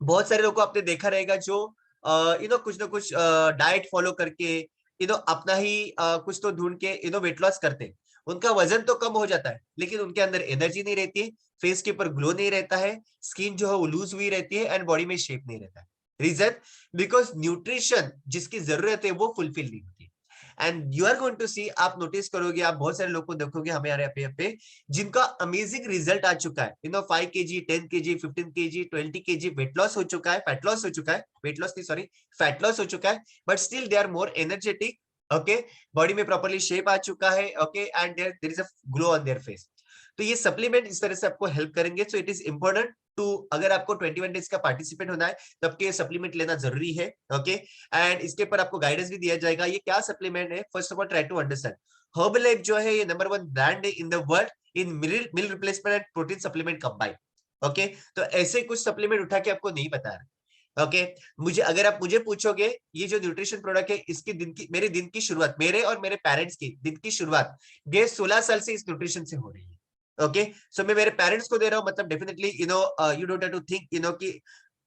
बहुत सारे लोगों को आपने देखा रहेगा जो कुछ ना कुछ डाइट फॉलो करके अपना ही कुछ तो ढूंढ के वेट लॉस करते हैं, उनका वजन तो कम हो जाता है, लेकिन उनके अंदर एनर्जी नहीं रहती है, फेस के ऊपर ग्लो नहीं रहता है, स्किन जो है वो लूज हुई रहती है, एंड बॉडी में शेप नहीं रहता है। रीजन, बिकॉज न्यूट्रिशन जिसकी जरूरत है वो फुलफिल नहीं होती। And you are going to see, आप नोटिस करोगे, आप बहुत सारे लोग को देखोगे हमारे यहाँ पे जिनका अमेजिंग रिजल्ट आ चुका है, 5 kg, 10 kg, 15 kg, 20 kg weight loss हो चुका है, फैट लॉस हो चुका है, वेट लॉस नहीं, सॉरी, फैट लॉस हो चुका है, but still they are more energetic. Okay, body में प्रॉपरली शेप आ चुका है। Okay, and there is a glow on their face. तो ये सप्लीमेंट इस तरह से आपको हेल्प करेंगे। So it is important to, अगर आपको 21 डेज का पार्टिसिपेट होना है तो आपके सप्लीमेंट लेना जरूरी है। ओके, एंड इसके ऊपर आपको गाइडेंस भी दिया जाएगा, ये क्या सप्लीमेंट है। First of all, try to understand, Herbalife जो है ये नंबर 1 ब्रांड है in the world in meal replacement and protein supplement combine. Okay, तो ऐसे कुछ सप्लीमेंट उठा के आपको नहीं बता रहा। ओके, मुझे, अगर आप मुझे पूछोगे, ये जो न्यूट्रिशन प्रोडक्ट है, इसकी मेरे दिन की शुरुआत, मेरे और मेरे पेरेंट्स की दिन की शुरुआत 16 साल से इस न्यूट्रिशन से हो रही है। ओके, सो मैं मेरे पेरेंट्स को दे रहा हूँ, मतलब definitely you don't have to think कि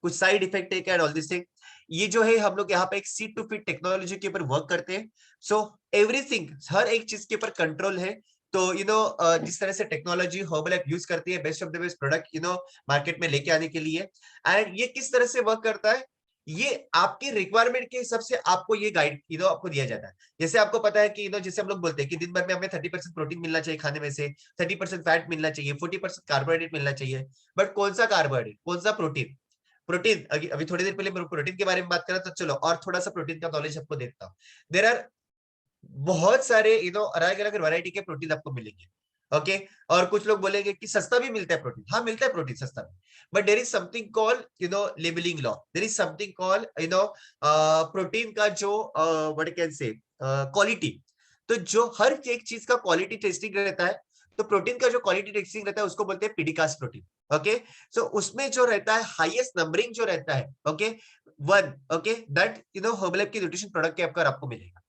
कुछ साइड इफेक्ट है क्या एंड ऑल दिस थिंग। ये जो है हम लोग यहाँ पे एक सीड टू फीड टेक्नोलॉजी के ऊपर वर्क करते हैं। सो एवरीथिंग, हर एक चीज के ऊपर कंट्रोल है। तो जिस तरह से टेक्नोलॉजी हर्बल यूज करती है, best of the best product market में लेके आने के लिए, एंड ये किस तरह से वर्क करता है, ये आपके रिक्वायरमेंट के हिसाब से आपको ये गाइड आपको दिया जाता है। जैसे आपको पता है कि जैसे हम लोग बोलते हैं कि दिन भर में हमें 30% प्रोटीन मिलना चाहिए खाने में से, 30% फैट मिलना चाहिए, 40% कार्बोहाइड्रेट मिलना चाहिए, बट कौन सा कार्बोहाइड्रेट, कौन सा प्रोटीन? प्रोटीन, अभी थोड़ी देर पहले प्रोटीन के बारे में बात करा, तो चलो और थोड़ा सा प्रोटीन का नॉलेज आपको देता हूँ। देयर आर बहुत सारे अलग अलग वैरायटी के प्रोटीन आपको मिलेंगे। ओके, और कुछ लोग बोलेंगे कि सस्ता भी मिलता है प्रोटीन, हाँ मिलता है प्रोटीन सस्ता में, but there is something called labelling law, there is something called protein का जो व्हाट कैन से क्वालिटी। तो जो हर एक चीज का क्वालिटी टेस्टिंग रहता है, तो प्रोटीन का जो क्वालिटी टेस्टिंग रहता है उसको बोलते हैं पीडीकास्ट प्रोटीन। ओके, सो उसमें जो रहता है हाईएस्ट नंबरिंग जो रहता है, ओके, 1, ओके, दैट हर्बलैब की न्यूट्रिशन प्रोडक्ट के आपको मिलेगा।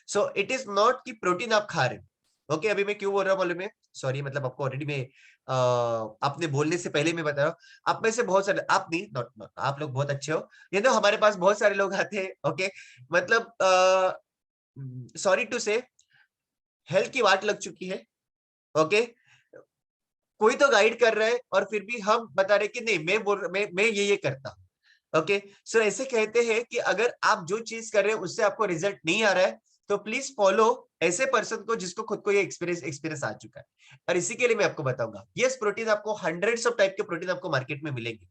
सो इट इज नॉट कि प्रोटीन आप खा रहे हो। ओके, अभी मैं क्यों बोल रहा हूँ मालूम है? सॉरी, मतलब आपको ऑलरेडी मैं आपने बोलने से पहले मैं बता रहा हूँ। आप में से बहुत सारे, आप नहीं, नॉट, आप लोग बहुत अच्छे हो, हमारे पास बहुत सारे लोग आते हैं। ओके, मतलब सॉरी टू से, हेल्थ की वाट लग चुकी है। ओके, कोई तो गाइड कर रहा है और फिर भी हम बता रहे कि नहीं, मैं ये करता हूँ। ओके, सो ऐसे कहते हैं कि अगर आप जो चीज कर रहे हैं उससे आपको रिजल्ट नहीं आ रहा है, तो प्लीज फॉलो ऐसे पर्सन को जिसको खुद को ये एक्सपीरियंस आ चुका है। और इसी के लिए मैं आपको बताऊंगा, यस, प्रोटीन आपको हंड्रेड्स ऑफ टाइप के प्रोटीन आपको मार्केट में मिलेंगे।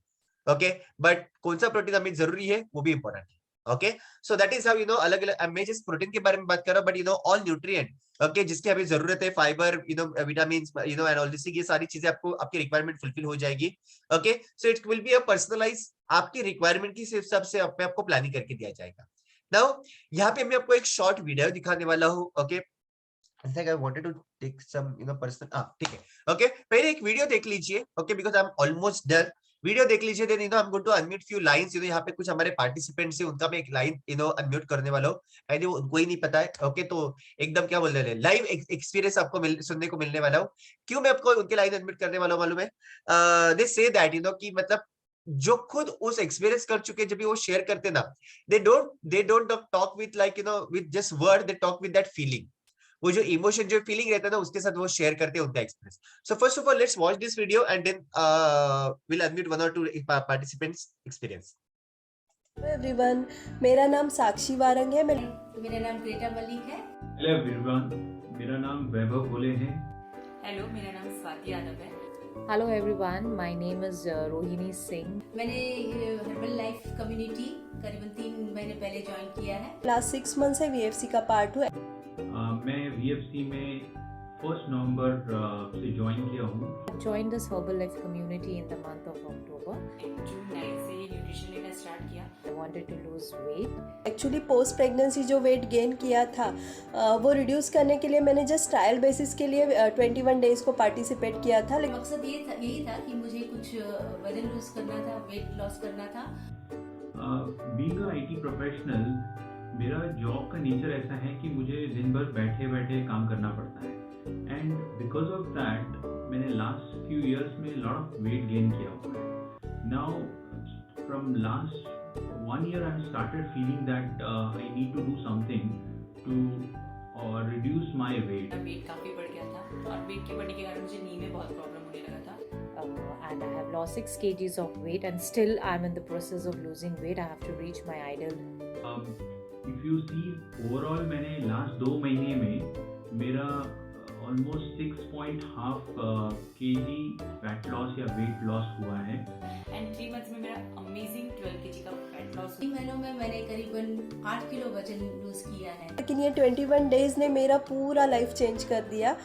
ओके, बट कौन सा प्रोटीन हमें जरूरी है वो भी इंपॉर्टेंट है। Okay, so that is how अलग अलग मैं जिस प्रोटीन के बारे में बात कर रहा हूँ, बट ऑल न्यूट्रिएंट ओके जिसकी हमें जरूरत है, fibre vitamin and all this, ये सारी चीजें आपको आपकी रिक्वायरमेंट फुलफिल हो जाएगी। Okay, so it will be a personalise, आपकी रिक्वायरमेंट की हिसाब से आपको प्लानिंग करके दिया जाएगा। नाउ यहाँ पे मैं आपको एक शॉर्ट वीडियो दिखाने वाला हूँ। Okay, I wanted to take some personal, ठीक है। ओके, पहले एक वीडियो देख लीजिए। Okay, because I am almost done. Video देख लीजिए, then I am going to unmute few lines. यहाँ पे कुछ हमारे पार्टिसिपेंट्स है, उनका मैं एक लाइन अनम्यूट करने वाला हूँ। आई उनको ही नहीं पता है। ओके, तो एकदम क्या बोल रहे हैं, लाइव एक्सपीरियंस आपको सुनने को मिलने वाला हूँ। क्यों मैं आपको उनके लाइन अनम्यूट करने वाला हूँ मालूम है? दे से दैट कि मतलब जो खुद उस एक्सपीरियंस कर चुके, जब भी वो शेयर करते ना, they don't talk with like with just word, they talk with that feeling. वो जो इमोशन, जो फीलिंग रहता है ना, उसके साथ वो शेयर करते हैं उनका experience. So first of all let's watch this video and then will unmute one और टू पार्टिसिपेंट्स एक्सपीरियंस। एवरीवन, मेरा नाम साक्षी वारंग है। मेरा नाम ग्रेटा मलिक है। हेलो एवरीवन, मेरा नाम वैभव बोले हैं। हेलो, मेरा नाम स्वाति यादव है। Hello everyone, my name is Rohini Singh. मैंने हर्बल लाइफ कम्युनिटी करीबन 3 महीने पहले ज्वाइन किया है। लास्ट 6 मंथ से VFC का पार्ट हुआ। मैं VFC में 1 नवंबर से ज्वाइन किया हूँ। I joined this Herbal Life community in the month of October. जून 9 से न्यूट्रिशन लेना स्टार्ट किया। I wanted to lose weight. Actually post pregnancy जो वेट गेन किया था वो रिड्यूस करने के लिए मैंने जस्ट ट्रायल बेसिस के लिए 21 डेज को पार्टिसिपेट किया था। मकसद यही था कि मुझे कुछ वजन लूज करना था, वेट लॉस करना था। बीइंग अ IT प्रोफेशनल, मेरा जॉब का नेचर ऐसा है कि मुझे दिन भर बैठे बैठे काम करना पड़ता है, एंड बिकॉज ऑफ दैट मैंने लास्ट फ्यू इयर्स में लॉट ऑफ वेट गेन किया हुआ है। Now from last 1 year I started feeling that I need to do something to reduce my weight. Weight काफी बढ़ गया था और वेट के बढ़ने के कारण मुझे नी में बहुत प्रॉब्लम होने लगा था। And I have lost 6 kgs of weight and still I'm in the process of losing weight. I have to reach my ideal. If you see overall, मैंने लास्ट 2 महीने में मेरा ऑलमोस्ट 6.5 kg फैट लॉस या weight loss हुआ है। And 3 months में मेरा amazing 12 kg का फैट लॉस। 3 महीनों में मैंने करीबन 8 किलो वजन लूज किया है। लेकिन ये 21 डेज ने मेरा पूरा लाइफ चेंज कर दिया।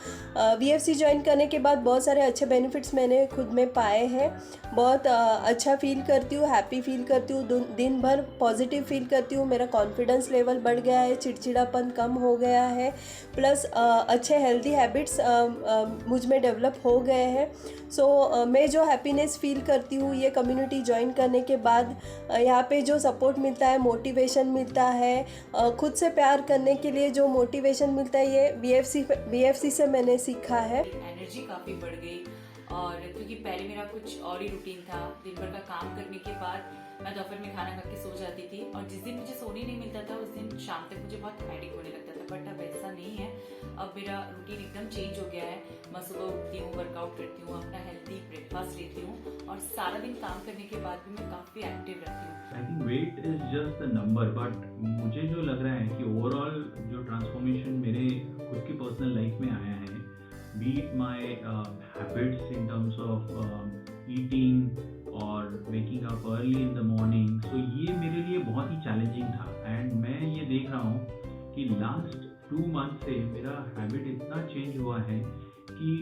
VFC ज्वाइन करने के बाद बहुत सारे अच्छे बेनिफिट्स मैंने खुद में पाए हैं। बहुत अच्छा फील करती हूँ, हैप्पी फील करती हूँ, दिन भर पॉजिटिव फील करती हूँ। मेरा कॉन्फिडेंस लेवल बढ़ गया है, चिड़चिड़ापन कम हो गया है, प्लस अच्छे हेल्दी हैबिट्स मुझ में डेवलप हो गए हैं। सो मैं जो हैप्पीनेस फील करती हूँ ये कम्युनिटी ज्वाइन करने के बाद, यहाँ पे जो सपोर्ट मिलता है, मोटिवेशन मिलता है, खुद से प्यार करने के लिए जो मोटिवेशन मिलता है, ये VFC से मैंने सीखा है। एनर्जी काफी बढ़ गई, और क्योंकि पहले मेरा कुछ और ही रूटीन था। दिन भर का काम करने के बाद मैं दोपहर में खाना खा के सो जाती थी, और जिस दिन मुझे सोने नहीं मिलता था उस दिन शाम तक मुझे बहुत हेडेक होने लगता था। बट अब ऐसा नहीं है, अब मेरा रूटीन एकदम चेंज हो गया है। मैं सुबह उठती हूँ, वर्कआउट करती हूँ, अपना हेल्दी ब्रेकफास्ट लेती हूँ, और सारा दिन काम करने के बाद भी मैं काफी एक्टिव रहती हूँ। I think weight is just the number, but मुझे जो लग रहा है कि ओवरऑल जो ट्रांसफॉर्मेशन मेरे खुद की पर्सनल लाइफ में आया है, be it my habits in terms of eating or waking up early in the morning, so ये मेरे लिए बहुत ही चैलेंजिंग था। एंड मैं ये देख रहा हूँ कि लास्ट 2 मंथ से मेरा हैबिट इतना चेंज हुआ है कि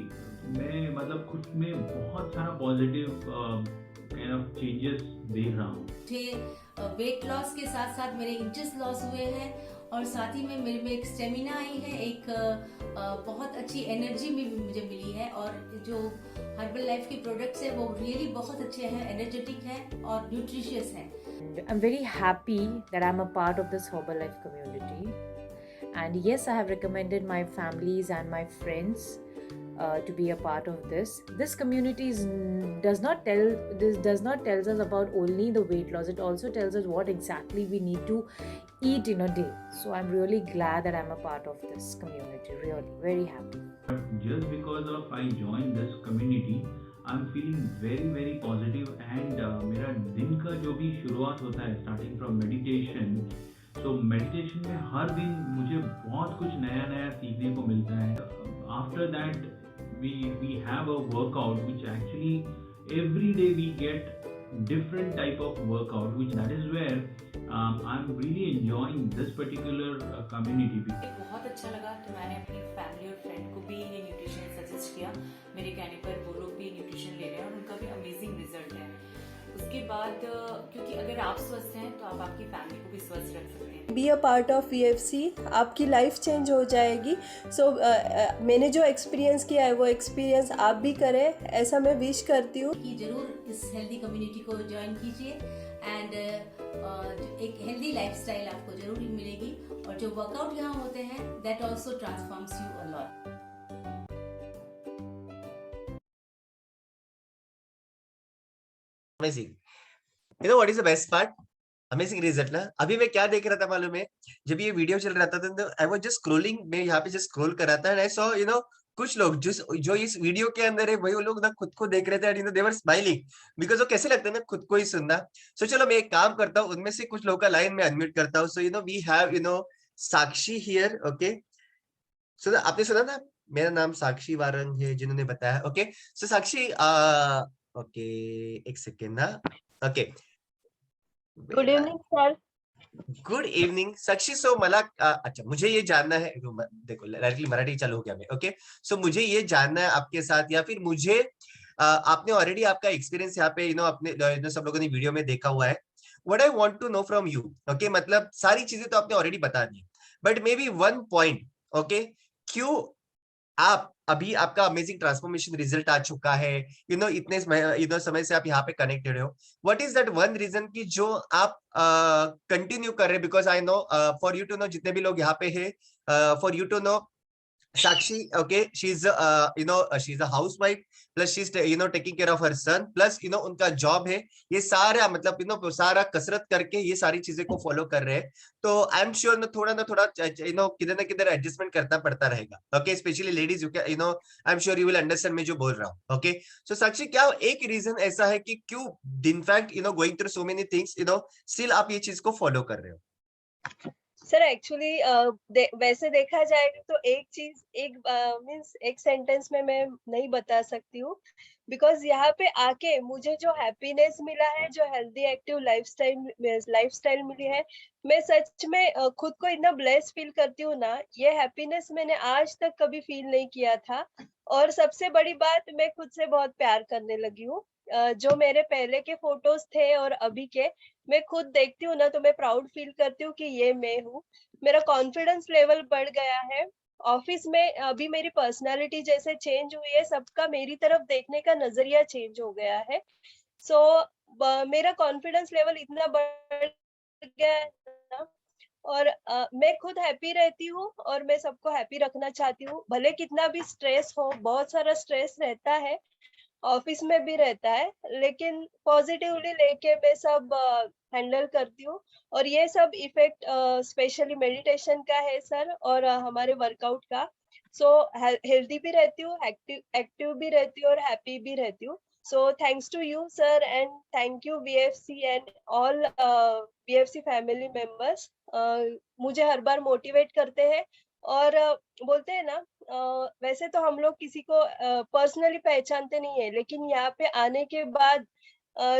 मैं मतलब खुद में बहुत सारा पॉजिटिव काइंड ऑफ चेंजेस देख रहा हूँ। मुझे वेट लॉस के साथ साथ मेरे इंचेस लॉस हुए हैं, और साथ ही में मेरे में एक स्टेमिना आई है, एक बहुत अच्छी एनर्जी भी मुझे मिली है। और जो हर्बल लाइफ के प्रोडक्ट्स है वो रियली बहुत अच्छे हैं, एनर्जेटिक हैं और न्यूट्रिशियस हैं। I'm very happy that I'm a part of this Herbal Life community. And yes, I have recommended my families and my friends to be a part of this. This community does not tells us about only the weight loss. It also tells us what exactly we need to eat in a day. So I'm really glad that I'm a part of this community. Really, very happy. But just because of I joined this community, I'm feeling very very positive, and मेरा दिन का जो भी शुरुआत होता है starting from meditation, so meditation में हर दिन मुझे बहुत कुछ नया नया सीखने को मिलता है। After that we have a workout which actually every day we get different type of workout, which that is where I'm really enjoying this particular community. बहुत अच्छा लगा, तो मैंने अपनी फैमिली और फ्रेंड को भी ये न्यूट्रिशन सजेस्ट किया। मेरे कहने पर वो लोग भी न्यूट्रिशन ले रहे हैं और उनका भी अमेजिंग रिजल्ट है। उसके बाद क्योंकि अगर आप स्वस्थ हैं तो आप आपकी फैमिली को भी स्वस्थ रख सकते हैं। B a part of VFC, आपकी लाइफ चेंज हो जाएगी। सो मैंने जो एक्सपीरियंस किया है वो एक्सपीरियंस आप भी करें, ऐसा मैं विश करती हूँ। कि जरूर इस हेल्दी कम्युनिटी को ज्वाइन कीजिए एंड एक हेल्दी लाइफस्टाइल आपको जरूर मिलेगी, और जो वर्कआउट यहाँ होते हैं that also transforms you a lot. Amazing. You know what is the best part? Amazing result ना। अभी मैं क्या देख रहा था मालूम है, जब ये वीडियो चल रहा था तो आई वाज जस्ट स्क्रॉलिंग, मैं यहाँ पे जस्ट स्क्रॉल कर रहा था एंड आई सॉ कुछ लोग जो इस वीडियो के अंदर है वही वो लोग ना खुद को देख रहे थे and they were smiling because वो कैसे लगता है ना खुद को ही सुनना। सो चलो मैं एक काम करता हूँ, उनमें से कुछ लोगों का लाइन में अनम्यूट करता हूँ। So we have Sakshi here. Okay, so आपने सुना ना मेरा नाम साक्षी वारंग है जिन्होंने बताया। ओके, सो साक्षी ओके एक सेकेंड ना। Okay, good evening sir. Good evening Sakshi. So मला अच्छा मुझे ये जानना है, देखो डायरेक्टली मराठी चालू हो गया मैं। ओके, सो मुझे ये जानना है आपके साथ, या फिर मुझे आपने ऑलरेडी आपका एक्सपीरियंस यहाँ पे अपने सब लोगों ने वीडियो में देखा हुआ है। What I want to know from you, okay, मतलब सारी चीजें तो आपने ऑलरेडी बता दी, but maybe one point, okay, क्यों आप अभी आपका अमेजिंग ट्रांसफॉर्मेशन रिजल्ट आ चुका है, इतने समय से आप यहाँ पे कनेक्टेड हो, what is that one reason की जो आप कंटिन्यू कर रहे? Because I know for you to know, जितने भी लोग यहाँ पे है, for you to know Sakshi, okay, she's she's a housewife, plus she's taking care of her son, plus उनका जॉब है। ये सारा मतलब सारा कसरत करके ये सारी चीजें को फॉलो कर रहे हैं। तो आई एम श्योर ना थोड़ा किधर ना किधर एडजस्टमेंट करना पड़ता रहेगा। Okay, specially ladies, I am sure you will understand मैं जो बोल रहा हूँ। ओके, सो साक्षी, क्या एक रीजन ऐसा है कि क्यों in fact going through so many things still आप ये चीज को फॉलो कर रहे हो? सर एक्चुअली वैसे देखा जाएगा तो एक चीज मीन्स एक सेंटेंस में मैं नहीं बता सकती हूँ, बिकॉज यहाँ पे आके मुझे जो हैप्पीनेस मिला है, जो हेल्दी एक्टिव लाइफस्टाइल मिली है, मैं सच में खुद को इतना ब्लेस फील करती हूँ ना। ये हैप्पीनेस मैंने आज तक कभी फील नहीं किया था। और सबसे बड़ी बात, मैं खुद से बहुत प्यार करने लगी हूँ। जो मेरे पहले के फोटोज थे और अभी के, मैं खुद देखती हूँ ना तो मैं प्राउड फील करती हूँ कि ये मैं हूँ। मेरा कॉन्फिडेंस लेवल बढ़ गया है। ऑफिस में अभी मेरी पर्सनालिटी जैसे चेंज हुई है, सबका मेरी तरफ देखने का नजरिया चेंज हो गया है। सो मेरा कॉन्फिडेंस लेवल इतना बढ़ गया है ना, और मैं खुद हैप्पी रहती हूँ और मैं सबको हैप्पी रखना चाहती हूँ। भले कितना भी स्ट्रेस हो, बहुत सारा स्ट्रेस रहता है, ऑफिस में भी रहता है, लेकिन पॉजिटिवली लेके मैं सब हैंडल करती हूँ। और ये सब इफेक्ट स्पेशली मेडिटेशन का है सर, और हमारे वर्कआउट का। सो हेल्दी भी रहती हूँ, एक्टिव भी रहती हूँ और हैप्पी भी रहती हूँ। So thanks to you sir, and thank you VFC and all VFC family members. मुझे हर बार मोटिवेट करते हैं और बोलते हैं ना, वैसे तो हम लोग किसी को पर्सनली पहचानते नहीं है, लेकिन यहाँ पे आने के बाद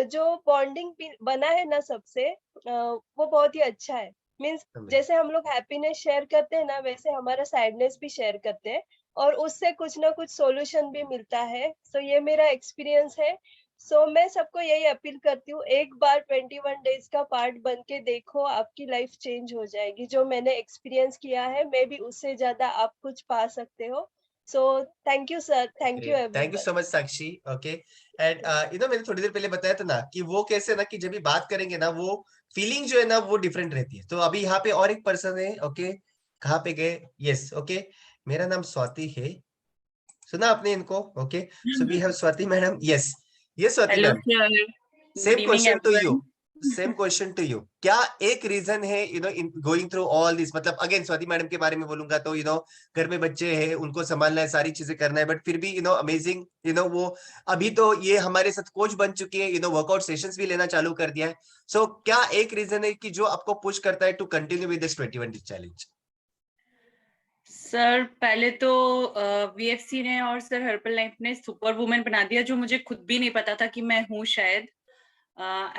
जो बॉन्डिंग बना है ना सबसे, वो बहुत ही अच्छा है। मीन्स जैसे हम लोग हैप्पीनेस शेयर करते हैं ना, वैसे हमारा सैडनेस भी शेयर करते हैं, और उससे कुछ ना कुछ सॉल्यूशन भी मिलता है। सो ये मेरा एक्सपीरियंस है। सो मैं सबको यही अपील करती हूँ, एक बार 21 डेज का पार्ट बन के देखो, आपकी लाइफ चेंज हो जाएगी। जो मैंने एक्सपीरियंस किया है, मे बी उससे ज्यादा आप कुछ पा सकते हो। So thank you sir, thank you thank you everyone. So much Sakshi. Okay, and मैंने थोड़ी देर पहले बताया था ना कि वो कैसे ना कि जब भी बात करेंगे ना, वो फीलिंग जो है ना वो डिफरेंट रहती है। तो अभी यहाँ पे और एक पर्सन है। ओके, कहाँ पे गए? यस, ओके, मेरा नाम स्वाति है, सुना आपने इनको? Okay, so we have Swati madam. Yes, ये Swati Hello, ma'am, sir. Good same evening, question to you, everyone. Same question to you. क्या एक रीजन है in going through all this, मतलब अगेन स्वाति मैडम के बारे में बोलूंगा तो घर में बच्चे हैं, उनको संभालना है, सारी चीजें करना है, बट फिर भी अमेजिंग वो अभी तो ये हमारे साथ कोच बन चुकी है, वर्कआउट सेशंस भी लेना चालू कर दिया है। सो क्या एक रीजन है कि जो आपको पुश करता है to continue with this 21 day challenge? Sir पहले तो VFC ने और सर हर्बल लाइफ ने सुपर वुमेन बना दिया, जो मुझे खुद भी नहीं पता था कि मैं हूँ शायद।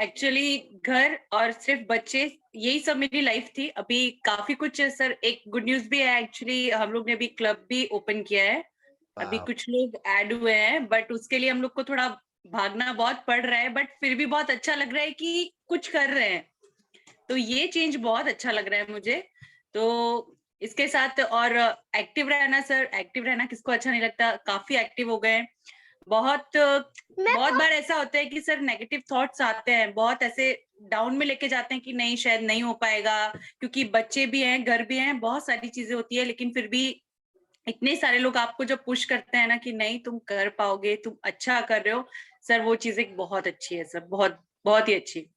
एक्चुअली घर और सिर्फ बच्चे, यही सब मेरी लाइफ थी। अभी काफी कुछ है सर। एक गुड न्यूज भी है, एक्चुअली हम लोग ने अभी क्लब भी ओपन किया है। अभी Wow. कुछ लोग ऐड हुए हैं, बट उसके लिए हम लोग को थोड़ा भागना बहुत पड़ रहा है, बट फिर भी बहुत अच्छा लग रहा है कि कुछ कर रहे हैं। तो ये चेंज बहुत अच्छा लग रहा है मुझे। तो इसके साथ और एक्टिव रहना सर, एक्टिव रहना किसको अच्छा नहीं लगता। काफी एक्टिव हो गए हैं। बहुत बार ऐसा होता है कि सर नेगेटिव थॉट्स आते हैं, बहुत ऐसे डाउन में लेके जाते हैं कि नहीं शायद नहीं हो पाएगा, क्योंकि बच्चे भी हैं, घर भी हैं, बहुत सारी चीजें होती है। लेकिन फिर भी इतने सारे लोग आपको जब पुश करते हैं ना कि नहीं तुम कर पाओगे, तुम अच्छा कर रहे हो सर, वो चीज एक बहुत अच्छी है सर, बहुत बहुत ही अच्छी।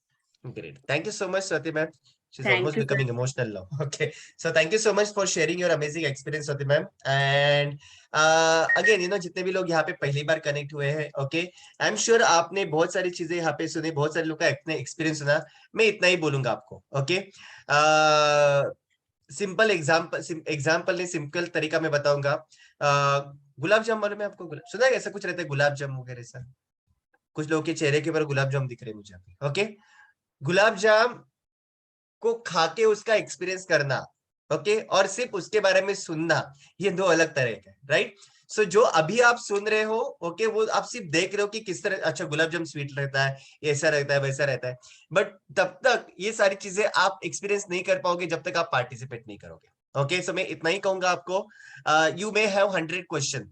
Great. Thank you so much, Swati ma'am. She's Thank almost you, sir. becoming emotional now. Okay. So thank you so much for sharing your amazing experience, Swati ma'am. And again, जितने भी लोग यहाँ पे पहली बार connect हुए हैं, okay, I'm sure आपने बहुत सारी चीजें यहाँ पे सुनी, बहुत सारे लोग का अपने एक्सपीरियंस सुना। मैं इतना ही बोलूंगा आपको, okay? सिंपल एग्जाम्पल नहीं, सिंपल तरीका मैं बताऊंगा। गुलाब जामुन मालूम है आपको? गुलाब सुना है? ऐसा कुछ रहता है गुलाब जामुन वगैरह सा। कुछ लोगों के चेहरे के ऊपर गुलाब जामुन दिख रहे हैं मुझे अभी, ओके? गुलाब जाम को खा के उसका एक्सपीरियंस करना, ओके, और सिर्फ उसके बारे में सुनना, ये दो अलग तरह के, राइट? सो जो अभी आप सुन रहे हो, ओके, वो आप सिर्फ देख रहे हो कि किस तरह, अच्छा गुलाब जामुन स्वीट रहता है, ऐसा रहता है, वैसा रहता है, बट तब तक ये सारी चीजें आप एक्सपीरियंस नहीं कर पाओगे जब तक आप पार्टिसिपेट नहीं करोगे। ओके, सो मैं इतना ही कहूंगा आपको। यू मे हैव 100 क्वेश्चन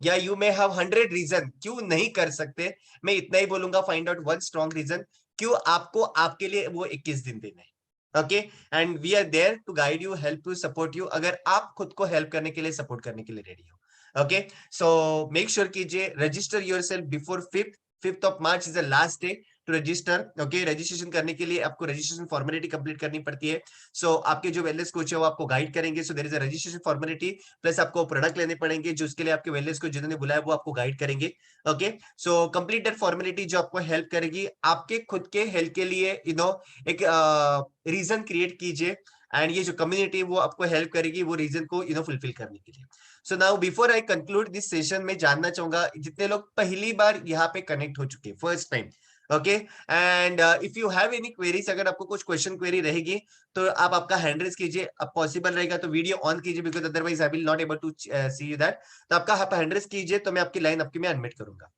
या यू मे हैव 100 रीजन क्यों नहीं कर सकते। मैं इतना ही बोलूंगा, find out one strong reason क्यों आपको आपके लिए वो 21 दिन देने हैं। Okay, and we are there to guide you, help you, support you, अगर आप खुद को हेल्प करने के लिए, सपोर्ट करने के लिए रेडी हो। ओके, सो मेक श्योर कीजिए, register yourself before 5th of March is the last day to register. Okay, registration करने के लिए आपको रजिस्ट्रेशन फॉर्मेलिटी कंप्लीट करनी पड़ती है। सो आपके जो वेलनेस कोच है वो आपको गाइड करेंगे। So there is a registration formality, plus आपको प्रोडक्ट लेने पड़ेंगे जो उसके लिए आपके वेलनेस कोच जिन्होंने बुलाया वो आपको गाइड करेंगे। Okay, so complete that formality जो आपको हेल्प करेगी आपके खुद के हेल्प के लिए। एक रीजन क्रिएट कीजिए, एंड ये जो कम्युनिटी वो आपको हेल्प करेगी वो रीजन को फुलफिल करने के लिए। So now before I conclude this session, में जानना चाहूंगा जितने लोग पहली बार यहाँ पे कनेक्ट हो चुके, first time, okay, and if you have any queries, अगर आपको कुछ क्वेश्चन क्वेरी रहेगी तो आप आपका हैंड रेज कीजिए। अब पॉसिबल रहेगा तो वीडियो ऑन कीजिए, because otherwise I will not able to see you that. तो आपका आप हैंड रेज कीजिए तो मैं आपकी लाइन आपकी मैं अनम्यूट करूंगा।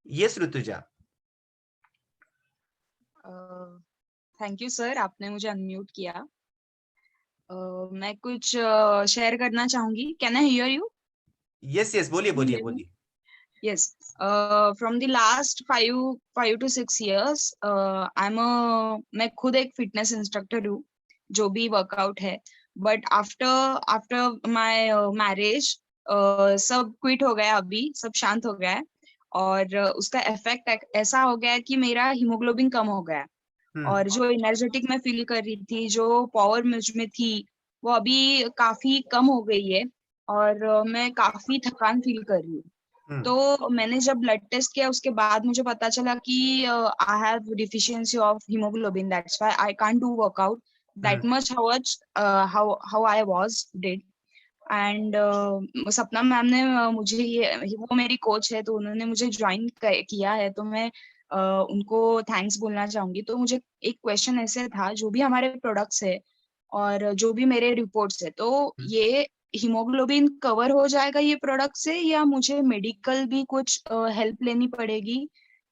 Yes Rutuja. Thank you sir, आपने मुझे अनम्यूट किया। मैं कुछ शेयर करना चाहूंगी। Can I hear you? Yes yes, बोलिए बोलिए बोलिए। Yes. From the last 5 to 6 years, मैं खुद एक फिटनेस इंस्ट्रक्टर हूँ, जो भी वर्कआउट है। बट आफ्टर माय मैरिज सब क्विट हो गया, अभी सब शांत हो गया है। और उसका इफेक्ट ऐसा हो गया है कि मेरा हीमोग्लोबिन कम हो गया है। और जो एनर्जेटिक मैं फील कर रही थी, जो पावर मुझ में थी, वो अभी काफी कम हो गई है। और मैं काफी थकान फील कर रही हूँ। तो मैंने जब ब्लड टेस्ट किया उसके बाद मुझे पता चला कि I have deficiency of haemoglobin, that's why I can't do workout that much how I was did. And सपना मैम ने मुझे वो मेरी कोच है, तो उन्होंने मुझे ज्वाइन किया है, तो मैं उनको थैंक्स बोलना चाहूंगी। तो मुझे एक क्वेश्चन ऐसे था, जो भी हमारे प्रोडक्ट्स है और जो भी मेरे रिपोर्ट्स है, तो ये हीमोग्लोबिन कवर हो जाएगा ये प्रोडक्ट से, या मुझे मेडिकल भी कुछ हेल्प लेनी पड़ेगी?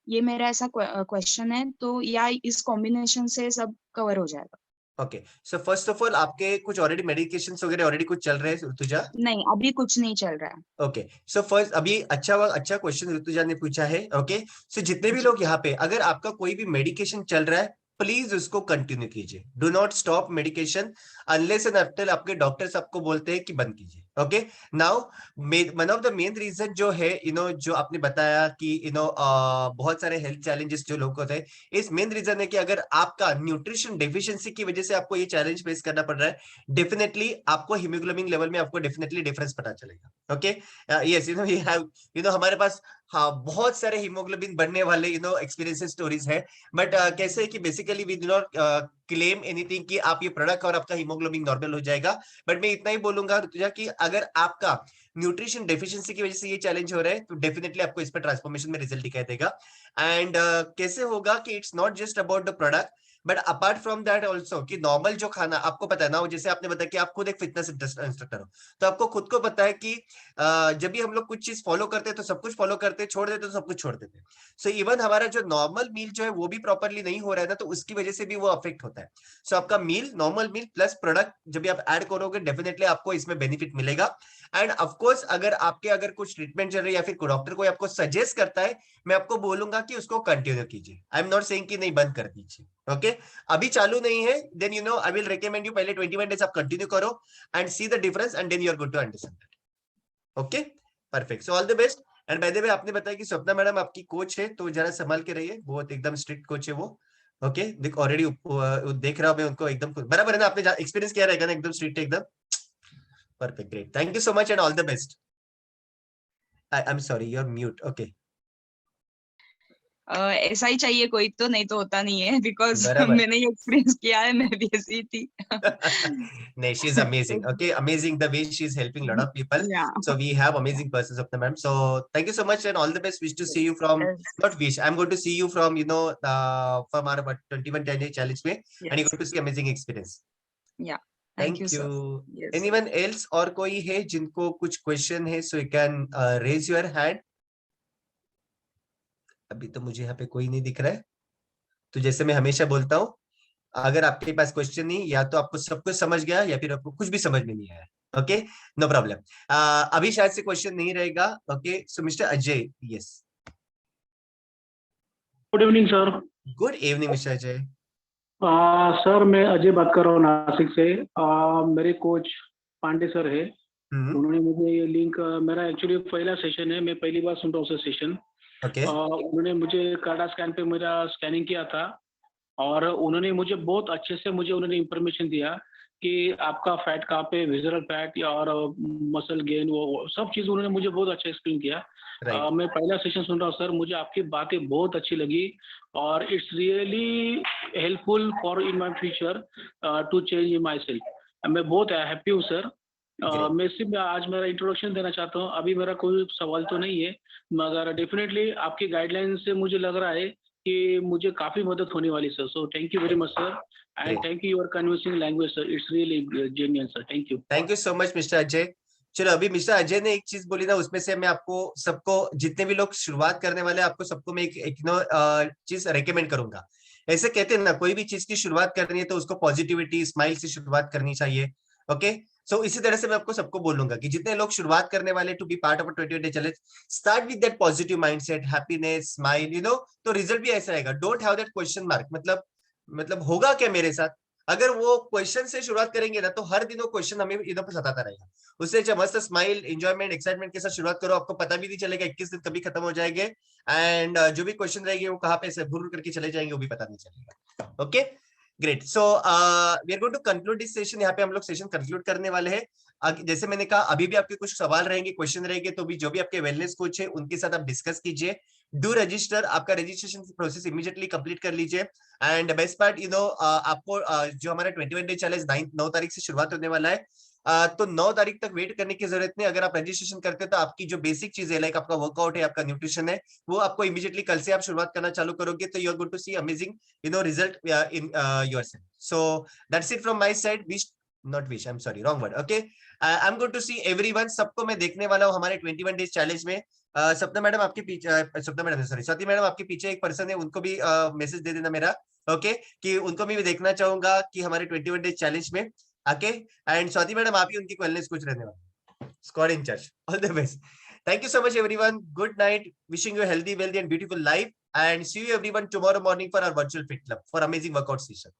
ये मेरा ऐसा क्वेश्चन है। तो या इस कॉम्बिनेशन से सब कवर हो जाएगा? Okay, so first of all आपके कुछ ऑलरेडी मेडिकेशंस वगैरह ऑलरेडी कुछ चल रहे हैं ऋतुजा? नहीं, अभी कुछ नहीं चल रहा है। ओके, सो फर्स्ट अभी अच्छा क्वेश्चन ऋतुजा ने पूछा है। ओके, सो जितने भी लोग यहाँ पे, अगर आपका कोई भी मेडिकेशन चल रहा है, प्लीज उसको कंटिन्यू कीजिए। Do not stop medication unless and until आपके डॉक्टर्स आपको बोलते हैं कि बंद कीजिए। Okay, now one of the main reason जो है जो आपने बताया कि बहुत सारे हेल्थ चैलेंजेस जो लोग होते हैं, इस मेन रीजन है कि अगर आपका न्यूट्रिशन डेफिशिएंसी की वजह से आपको ये चैलेंज फेस करना पड़ रहा है, डेफिनेटली आपको हीमोग्लोबिन लेवल में आपको डेफिनेटली डिफरेंस पता चलेगा। ओके, यस, वी हैव हमारे पास बहुत सारे हीमोग्लोबिन बढ़ने वाले एक्सपीरियंसेस स्टोरीज है। बट कैसे है कि basically we do not claim anything कि आप ये प्रोडक्ट और आपका हीमोग्लोबिन नॉर्मल हो जाएगा, बट मैं इतना ही बोलूंगा ऋतुजा कि अगर आपका न्यूट्रिशन डेफिशिएंसी की वजह से ये चैलेंज हो रहा है तो डेफिनेटली आपको इस पर ट्रांसफॉर्मेशन में रिजल्ट दिखाई देगा। एंड कैसे होगा कि it's not just about the product but apart from that also कि नॉर्मल जो खाना आपको पता है ना, जैसे आपने बताया कि आप खुद एक फिटनेस इंस्ट्रक्टर हो, तो आपको खुद को पता है कि जब भी हम लोग कुछ चीज फॉलो करते हैं तो सब कुछ फॉलो करते हैं, छोड़ देते तो सब कुछ छोड़ देते हैं। सो इवन हमारा जो नॉर्मल मील जो है वो भी प्रॉपरली नहीं हो रहा है ना, तो उसकी वजह से भी वो अफेक्ट होता है। सो आपका मील, नॉर्मल मील प्लस प्रोडक्ट जब भी आप ऐड करोगे डेफिनेटली आपको इसमें बेनिफिट मिलेगा। एंड ऑफकोर्स अगर कुछ ट्रीटमेंट चल रही है या फिर डॉक्टर कोई आपको सजेस्ट करता है, मैं आपको बोलूंगा कि उसको कंटिन्यू कीजिए। आई एम नॉट सेइंग कि नहीं बंद कर दीजिए, ओके अभी चालू नहीं है, then you know I will recommend you पहले 21 डेज आप कंटिन्यू करो and see the difference and then you are good to understand that. Okay perfect, so all the best. And by the way आपने बताया कि Swapna madam आपकी coach है, तो जरा संभाल के रहिए, बहुत एकदम स्ट्रिक्ट कोच है वो। ओके देख ऑलरेडी देख रहा हूं मैं उनको, एकदम बराबर है ना, आपने एक्सपीरियंस किया रहेगा ना, एकदम स्ट्रिक्ट एकदम perfect, great, thank you so much and all the best. I am sorry you are mute, okay ऐसा ही चाहिए कोई तो, नहीं तो होता नहीं है, बिकॉज बराबर मैंने ये एक्सपीरियंस किया है, मैं भी ऐसी थी। no, she's amazing. Okay, amazing the way she's helping a lot of people. Yeah. So we have amazing persons of the ma'am. So thank you so much and all the best. Wish to see you from Yes. not wish. I'm going to see you from from our 21 day challenge में, and you're Yes. going to see amazing experience. Yeah. Thank you, sir. Yes. Anyone else और कोई है जिनको कुछ question है, so you can raise your hand. अभी तो मुझे यहाँ पे कोई नहीं दिख रहा है, तो जैसे मैं हमेशा बोलता हूँ, अगर आपके पास क्वेश्चन नहीं, या तो आपको सब कुछ समझ गया या फिर आपको कुछ भी समझ में नहीं आया, ओके नो प्रॉब्लम। अभी शायद से क्वेश्चन नहीं रहेगा, okay so mister Ajay, yes good evening sir. Good evening mister Ajay. Sir मैं अजय बात कर रहा हूँ नासिक से। मेरे कोच पांडे सर है, उन्होंने मुझे ये लिंक, मेरा एक्चुअली पहला सेशन है, मैं पहली बार सुन रहा हूँ सेशन। ओके उन्होंने मुझे कार्डा स्कैन पे मेरा स्कैनिंग किया था और उन्होंने मुझे बहुत अच्छे से उन्होंने इंफॉर्मेशन दिया कि आपका फैट कहाँ पे, विजरल फैट और मसल गेन, वो सब चीज़ उन्होंने मुझे बहुत अच्छा एक्सप्लेन किया। मैं पहला सेशन सुन रहा हूँ सर, मुझे आपकी बातें बहुत अच्छी लगी और it's really helpful for in my future to change myself. मैं बहुत हैप्पी हूँ सर। मैं सिर्फ आज मेरा इंट्रोडक्शन देना चाहता हूँ, अभी मेरा कोई सवाल तो नहीं है, मगर डेफिनेटली आपकी गाइडलाइन से मुझे लग रहा है कि मुझे काफी मदद होने वाली sir. So thank you very much sir and thank you your convincing language sir, it's really genuine sir. Thank you so much mister Ajay. चलो अभी मिस्टर अजय ने एक चीज बोली ना, उसमें से मैं आपको सबको, जितने भी लोग शुरुआत करने वाले हैं, आपको सबको मैं एक चीज रेकमेंड करूंगा। ऐसे कहते हैं ना, कोई भी चीज की शुरुआत करनी है तो उसको पॉजिटिविटी स्माइल से शुरुआत करनी चाहिए, ओके सो इसी तरह से मैं आपको सबको बोलूंगा कि जितने लोग शुरुआत करने वाले to be part of 21 day challenge, start with that positive mindset, happiness, smile, you know, तो रिजल्ट भी ऐसा रहेगा। Don't have that question mark, मतलब होगा क्या मेरे साथ, अगर वो क्वेश्चन से शुरुआत करेंगे ना, तो हर दिन वो क्वेश्चन हमें इधर पर सताता रहेगा। उससे अच्छा मस्त स्माइल, एंजॉयमेंट, एक्साइटमेंट के साथ शुरुआत करो, आपको पता भी नहीं चलेगा 21 दिन कभी खत्म हो जाएंगे एंड जो भी क्वेश्चन रहेंगे वो कहाँ पे से भूल करके चले जाएंगे वो भी पता नहीं चलेगा। Okay great, so we are going to conclude this session. यहाँ पे हम लोग सेशन कंक्लूड करने वाले हैं। जैसे मैंने कहा, अभी भी आपके कुछ सवाल रहेंगे, क्वेश्चन रहेंगे, तो भी जो भी आपके वेलनेस कोच है उनके साथ आप डिस्कस कीजिए। डू रजिस्टर, आपका रजिस्ट्रेशन प्रोसेस इमीडिएटली कंप्लीट कर लीजिए। And best part, you know, आपको जो हमारा 21 डे चैलेंज 9 तारीख से शुरुआत होने वाला है, तो 9 तारीख तक वेट करने की जरूरत नहीं। अगर आप रजिस्ट्रेशन करते हैं तो आपकी जो बेसिक चीज है, लाइक आपका वर्कआउट है, आपका न्यूट्रिशन है, वो आपको इमीडिएटली कल से आप शुरुआत करना चालू करोगे, तो you are going to see amazing, you know, result in yourself. So that's it from my side. I am sorry, wrong word, okay. I am going to see everyone, सबको मैं देखने वाला हूँ हमारे 21 डेज चैलेंज में। सपना madam आपके पीछे, सपना मैडम सॉरी, स्वाति मैडम आपके पीछे एक पर्सन है, उनको भी मैसेज दे देना मेरा, ओके, कि उनको भी देखना चाहूंगा कि हमारे 21 डेज चैलेंज में आके। एंड स्वाति मैडम आप ही उनकी वेलनेस कोच रहने वाले, squad in charge. All the best, thank you so much everyone, good night, wishing you healthy, wealthy and beautiful life, and see you everyone tomorrow morning for our virtual fit club for amazing workout session.